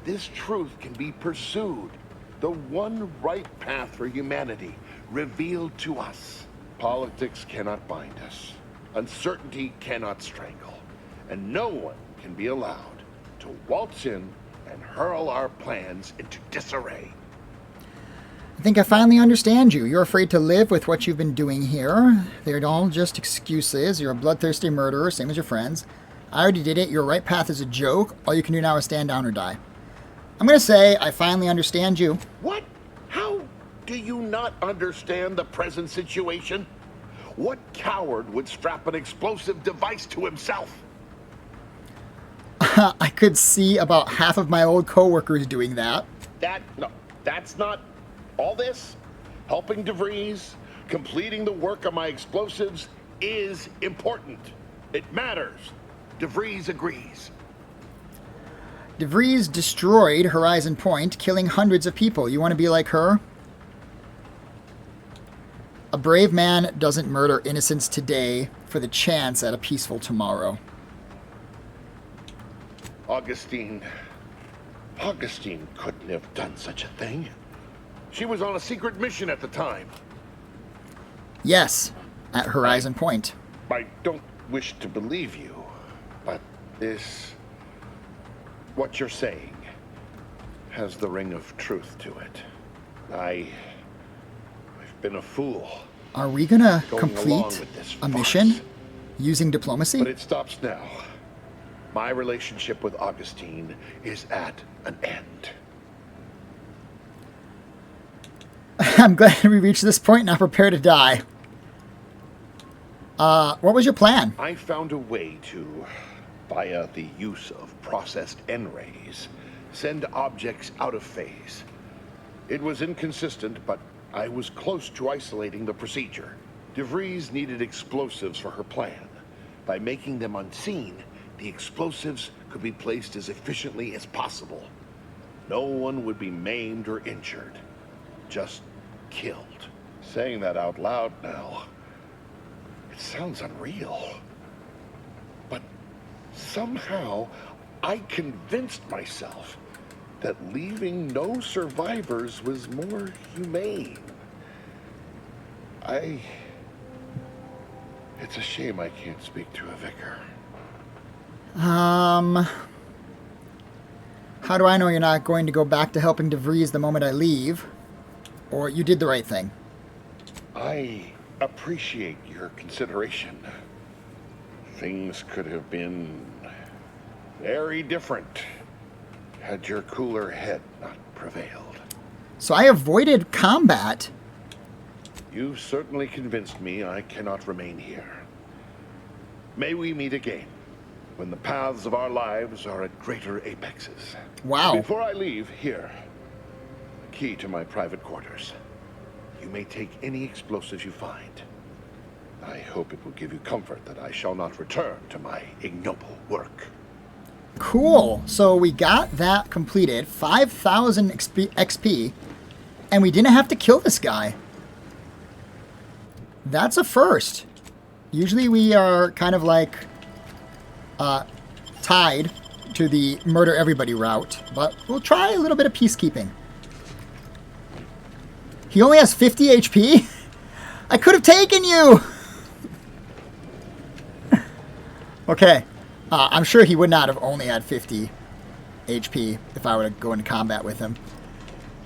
this truth can be pursued. The one right path for humanity revealed to us. Politics cannot bind us. Uncertainty cannot strangle. And no one can be allowed to waltz in and hurl our plans into disarray. I think I finally understand you. You're afraid to live with what you've been doing here. They're all just excuses. You're a bloodthirsty murderer, same as your friends. I already did it. Your right path is a joke. All you can do now is stand down or die. I'm going to say I finally understand you. What? How do you not understand the present situation? What coward would strap an explosive device to himself? I could see about half of my old coworkers doing that. No, that's not all this. Helping DeVries, completing the work on my explosives is important. It matters. DeVries agrees. DeVries destroyed Horizon Point, killing hundreds of people. You want to be like her? A brave man doesn't murder innocents today for the chance at a peaceful tomorrow. Augustine couldn't have done such a thing. She was on a secret mission at the time. Yes, at Horizon Point. I don't wish to believe you, but what you're saying has the ring of truth to it. I've been a fool. Are we gonna going complete with this a farce. mission using diplomacy? But it stops now. My relationship with Augustine is at an end. I'm glad we reached this point, now prepare to die. What was your plan? I found a way to, via the use of processed N-rays, send objects out of phase. It was inconsistent, but I was close to isolating the procedure. DeVries needed explosives for her plan. By making them unseen, the explosives could be placed as efficiently as possible. No one would be maimed or injured, just killed. Saying that out loud now, it sounds unreal. But somehow, I convinced myself that leaving no survivors was more humane. It's a shame I can't speak to a vicar. How do I know you're not going to go back to helping DeVries the moment I leave? Or you did the right thing? I appreciate your consideration. Things could have been very different had your cooler head not prevailed. So I avoided combat. You certainly convinced me I cannot remain here. May we meet again, when the paths of our lives are at greater apexes. Wow. Before I leave, here, the key to my private quarters. You may take any explosives you find. I hope it will give you comfort that I shall not return to my ignoble work. Cool. So we got that completed. 5,000 XP. And we didn't have to kill this guy. That's a first. Usually we are kind of like tied to the murder everybody route. But we'll try a little bit of peacekeeping. He only has 50 HP? I could have taken you! Okay. I'm sure he would not have only had 50 HP if I were to go into combat with him.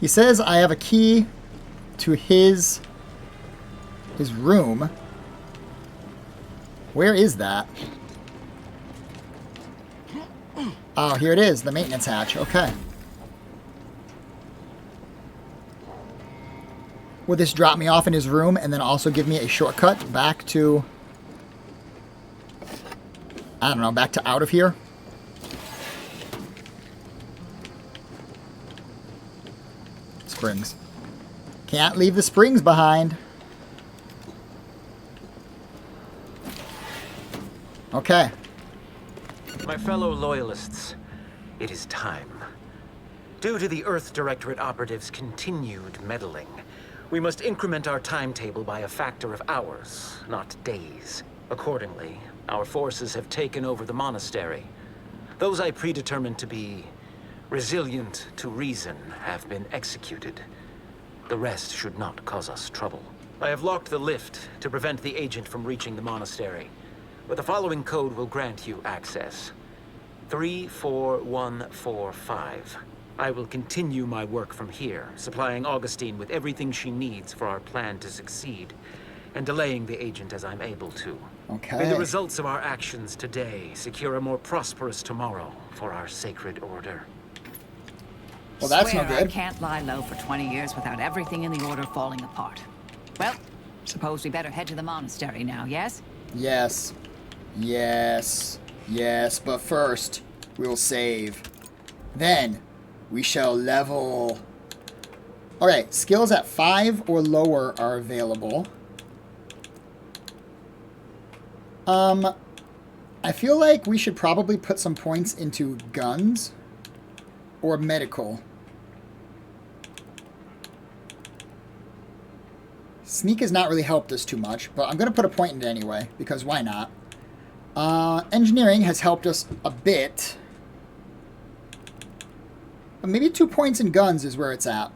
He says I have a key to his room. Where is that? Oh, here it is, the maintenance hatch. Okay. Will this drop me off in his room and then also give me a shortcut back to... I don't know, back to out of here? Springs. Can't leave the springs behind. Okay. My fellow Loyalists, it is time. Due to the Earth Directorate operatives' continued meddling, we must increment our timetable by a factor of hours, not days. Accordingly, our forces have taken over the monastery. Those I predetermined to be resilient to reason have been executed. The rest should not cause us trouble. I have locked the lift to prevent the agent from reaching the monastery, but the following code will grant you access. 34145. I will continue my work from here, supplying Augustine with everything she needs for our plan to succeed, and delaying the agent as I'm able to. Okay. May the results of our actions today secure a more prosperous tomorrow for our sacred order. Well, that's no Swear I good. can't lie low for 20 years without everything in the order falling apart. Well, suppose we better head to the monastery now, yes? Yes. Yes. Yes, but first, we'll save. Then, we shall level. Alright, skills at 5 or lower are available. I feel like we should probably put some points into guns or medical. Sneak has not really helped us too much, but I'm going to put a point in it anyway, because why not? Engineering has helped us a bit. But maybe 2 points in guns is where it's at.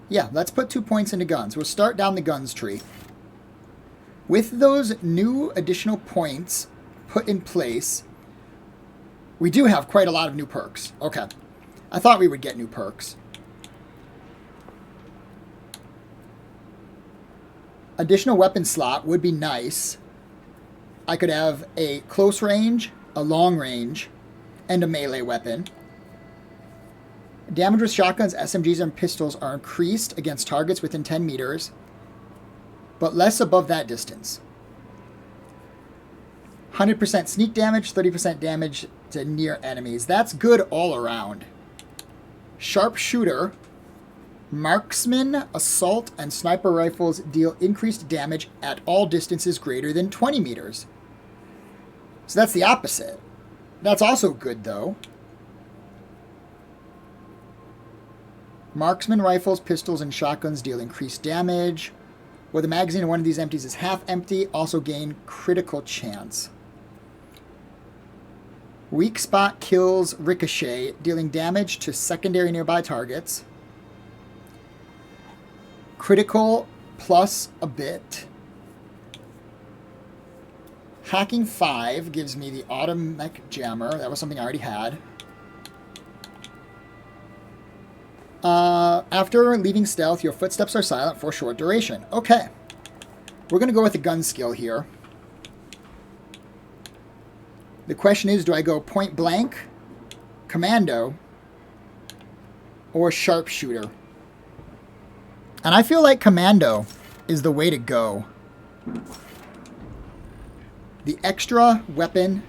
Yeah, let's put 2 points into guns. We'll start down the guns tree. With those new additional points put in place, we do have quite a lot of new perks. Okay. I thought we would get new perks. Additional weapon slot would be nice. I could have a close range, a long range, and a melee weapon. Damage with shotguns, SMGs, and pistols are increased against targets within 10 meters, but less above that distance. 100% sneak damage, 30% damage to near enemies. That's good all around. Sharpshooter, marksman, assault, and sniper rifles deal increased damage at all distances greater than 20 meters. So that's the opposite. That's also good, though. Marksman rifles, pistols, and shotguns deal increased damage. Where the magazine in one of these empties is half empty, also gain critical chance. Weak spot kills ricochet, dealing damage to secondary nearby targets. Critical plus a bit. Hacking 5 gives me the automatic jammer. That was something I already had. After leaving stealth, your footsteps are silent for a short duration. Okay. We're going to go with the gun skill here. The question is, do I go point blank, commando, or sharpshooter? And I feel like commando is the way to go. The extra weapon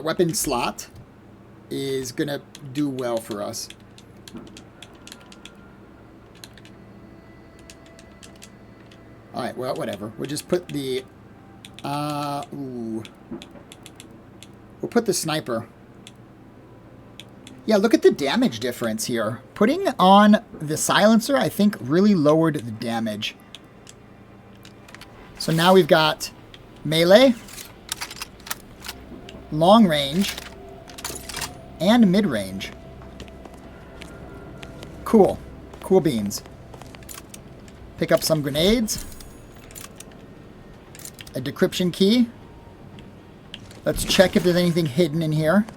weapon slot is gonna do well for us. Alright, well, whatever. We'll just put the we'll put the sniper. Yeah, look at the damage difference here. Putting on the silencer, I think, really lowered the damage. So now we've got melee, long range, and mid range. Cool. Cool beans. Pick up some grenades. A decryption key. Let's check if there's anything hidden in here.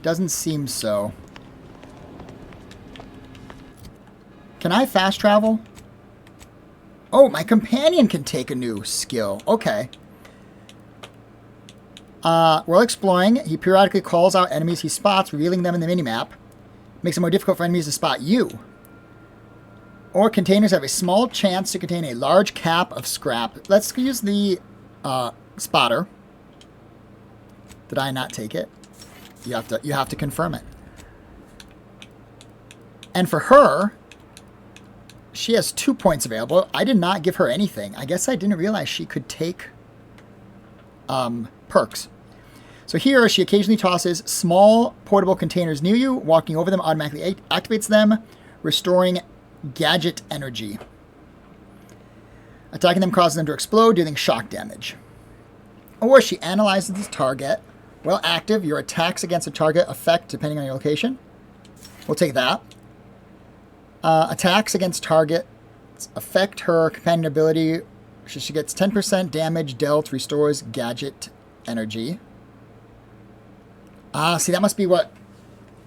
Doesn't seem so. Can I fast travel? Oh, my companion can take a new skill. Okay. While exploring, he periodically calls out enemies he spots, revealing them in the minimap. Makes it more difficult for enemies to spot you. Or containers have a small chance to contain a large cap of scrap. Let's use the spotter. Did I not take it? You have to confirm it. And for her, she has 2 points available. I did not give her anything. I guess I didn't realize she could take perks. So here, she occasionally tosses small portable containers near you. Walking over them automatically activates them, restoring gadget energy. Attacking them causes them to explode, dealing shock damage. Or she analyzes the target. While active, your attacks against a target affect depending on your location. We'll take that. Attacks against targets affect her companion ability. She gets 10% damage dealt, restores gadget energy. See, that must be what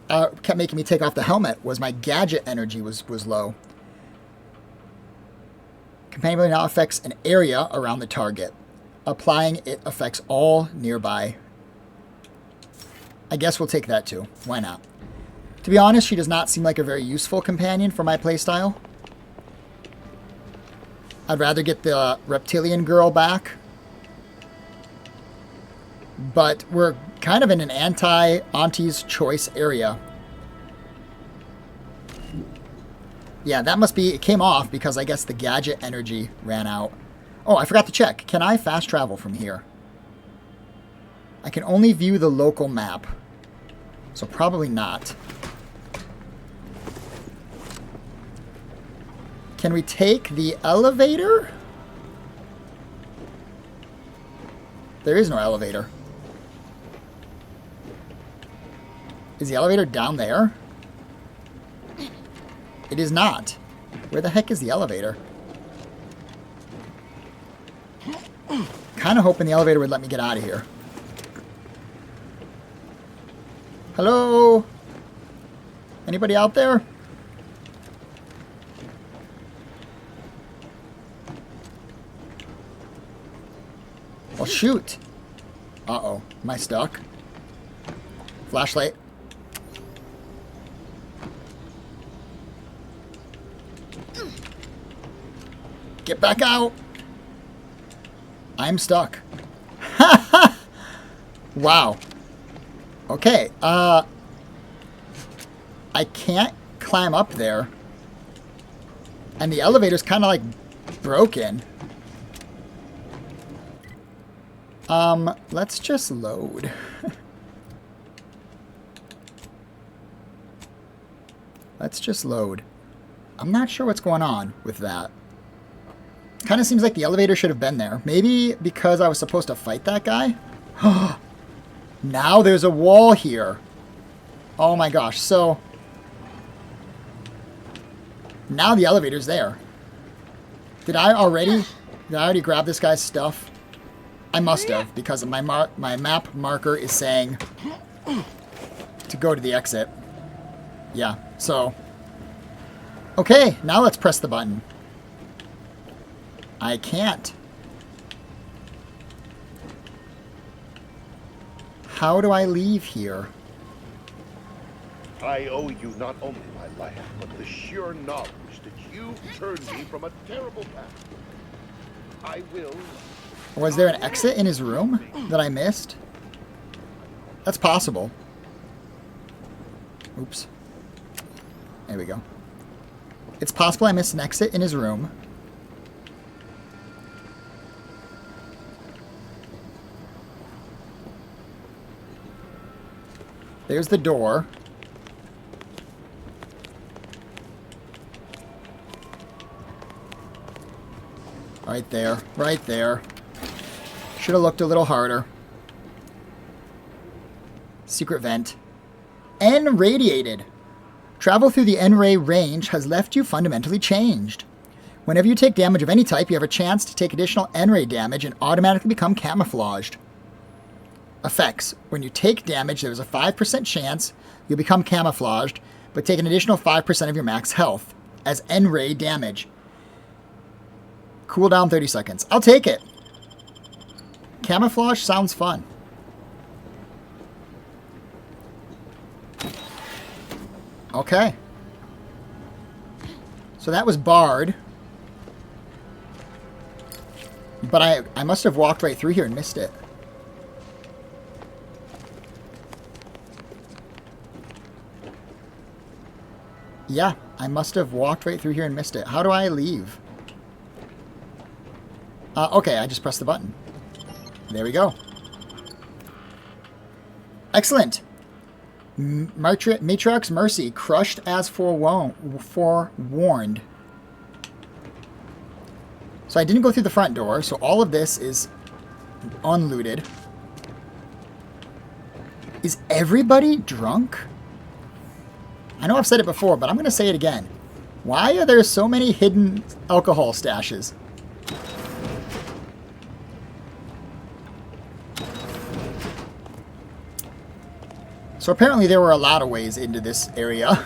kept making me take off the helmet, was my gadget energy was low. Companion ability now affects an area around the target. Applying it affects all nearby. I guess we'll take that too. Why not? To be honest, she does not seem like a very useful companion for my playstyle. I'd rather get the reptilian girl back. But we're kind of in an anti-Auntie's choice area. Yeah, that must be... It came off because I guess the gadget energy ran out. Oh, I forgot to check. Can I fast travel from here? I can only view the local map. So probably not. Can we take the elevator? There is no elevator. Is the elevator down there? It is not. Where the heck is the elevator? Kind of hoping the elevator would let me get out of here. Hello? Anybody out there? Well, shoot. Uh-oh. Am I stuck? Flashlight. Get back out. I'm stuck. Wow. Okay, I can't climb up there. And the elevator's kind of like broken. Let's just load. Let's just load. I'm not sure what's going on with that. Kind of seems like the elevator should have been there. Maybe because I was supposed to fight that guy? Now there's a wall here. Oh my gosh, so... Now the elevator's there. Did I already grab this guy's stuff? I must have, because my map marker is saying to go to the exit. Yeah, so... Okay, now let's press the button. I can't. How do I leave here? I owe you not only my life, but the sheer knowledge that you turned me from a terrible path. I will... Was there an exit in his room that I missed? That's possible. Oops. There we go. It's possible I missed an exit in his room. There's the door. Right there. Right there. Should have looked a little harder. Secret vent. N-radiated. Travel through the N-ray range has left you fundamentally changed. Whenever you take damage of any type, you have a chance to take additional N-ray damage and automatically become camouflaged. effects. When you take damage, there's a 5% chance you'll become camouflaged, but take an additional 5% of your max health as N-ray damage. Cooldown 30 seconds. I'll take it. Camouflage sounds fun. Okay. So that was Bard. But I must have walked right through here and missed it. Yeah, I must have walked right through here and missed it. How do I leave? Okay, I just pressed the button. There we go. Excellent. Matriarch's Mercy, crushed as forewarned. So I didn't go through the front door, so all of this is unlooted. Is everybody drunk? I know I've said it before, but I'm going to say it again. Why are there so many hidden alcohol stashes? So apparently there were a lot of ways into this area.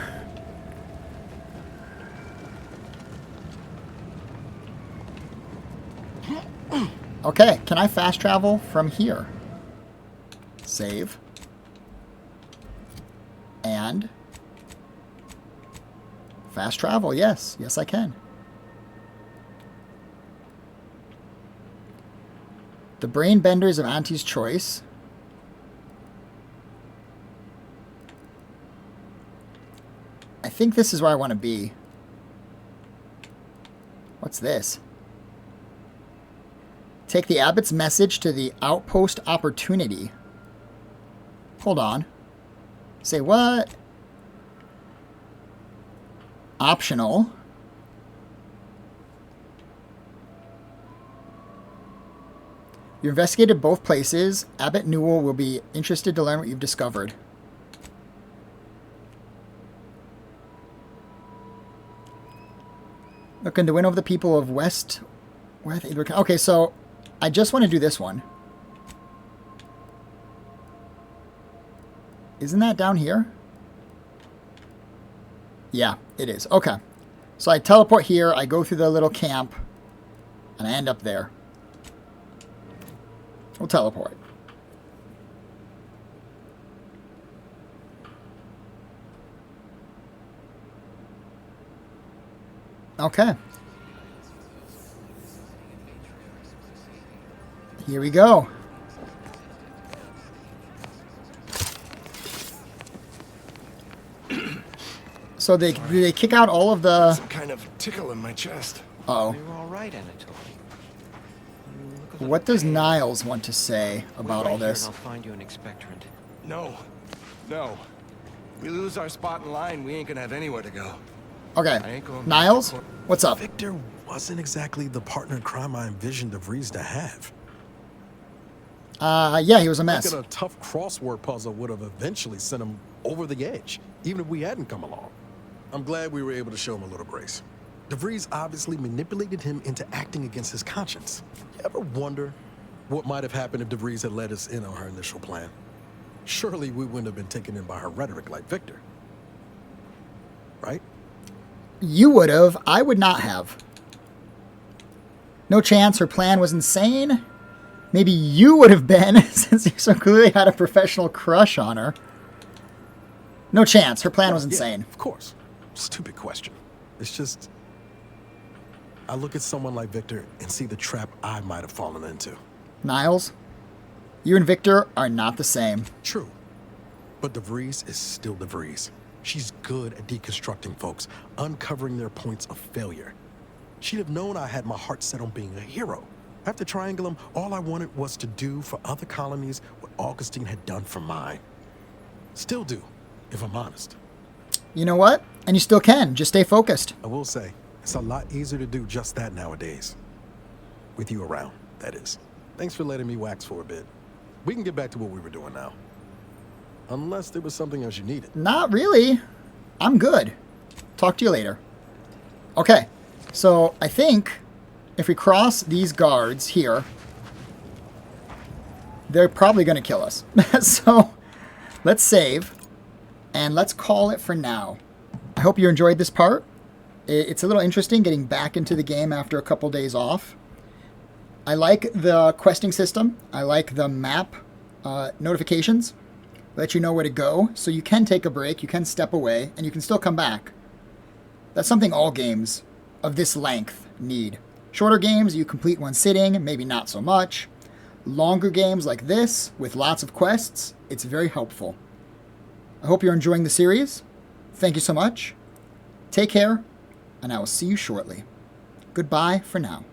Okay, can I fast travel from here? Save. And fast travel, yes. Yes, I can. The Brain Benders of Auntie's Choice. I think this is where I want to be. What's this? Take the Abbot's message to the Outpost Opportunity. Hold on. Say what? Optional. You investigated both places. Abbot Newell will be interested to learn what you've discovered. Looking to win over the people of West... Okay, so I just want to do this one. Isn't that down here? Yeah, it is. Okay. So I teleport here, I go through the little camp, and I end up there. We'll teleport. Okay. Here we go. So they kick out all of the... Some kind of tickle in my chest. Uh-oh. You're all right, Anatoly. What does Niles want to say about all this? I'll find you an expectorant. No. We lose our spot in line, we ain't gonna have anywhere to go. Okay. Niles, what's up? Victor wasn't exactly the partner in crime I envisioned DeVries to have. Yeah, he was a mess. Thinking a tough crossword puzzle would have eventually sent him over the edge, even if we hadn't come along. I'm glad we were able to show him a little grace. DeVries obviously manipulated him into acting against his conscience. You ever wonder what might have happened if DeVries had let us in on her initial plan? Surely we wouldn't have been taken in by her rhetoric like Victor. Right? You would have. I would not have. No chance. Her plan was insane. Maybe you would have been, since you so clearly had a professional crush on her. No chance. Her plan was insane. Yeah, of course. Stupid question. It's just... I look at someone like Victor and see the trap I might have fallen into. Niles, you and Victor are not the same. True. But DeVries is still DeVries. She's good at deconstructing folks, uncovering their points of failure. She'd have known I had my heart set on being a hero. After Triangulum, all I wanted was to do for other colonies what Augustine had done for mine. Still do, if I'm honest. You know what? And you still can. Just stay focused. I will say, it's a lot easier to do just that nowadays. With you around, that is. Thanks for letting me wax for a bit. We can get back to what we were doing now. Unless there was something else you needed. Not really. I'm good. Talk to you later. Okay. So I think if we cross these guards here, they're probably going to kill us. So let's save, and let's call it for now. I hope you enjoyed this part. It's a little interesting getting back into the game after a couple days off. I like the questing system. I like the map notifications. Let you know where to go, so you can take a break, you can step away, and you can still come back. That's something all games of this length need. Shorter games, you complete one sitting, maybe not so much. Longer games like this, with lots of quests, it's very helpful. I hope you're enjoying the series. Thank you so much. Take care, and I will see you shortly. Goodbye for now.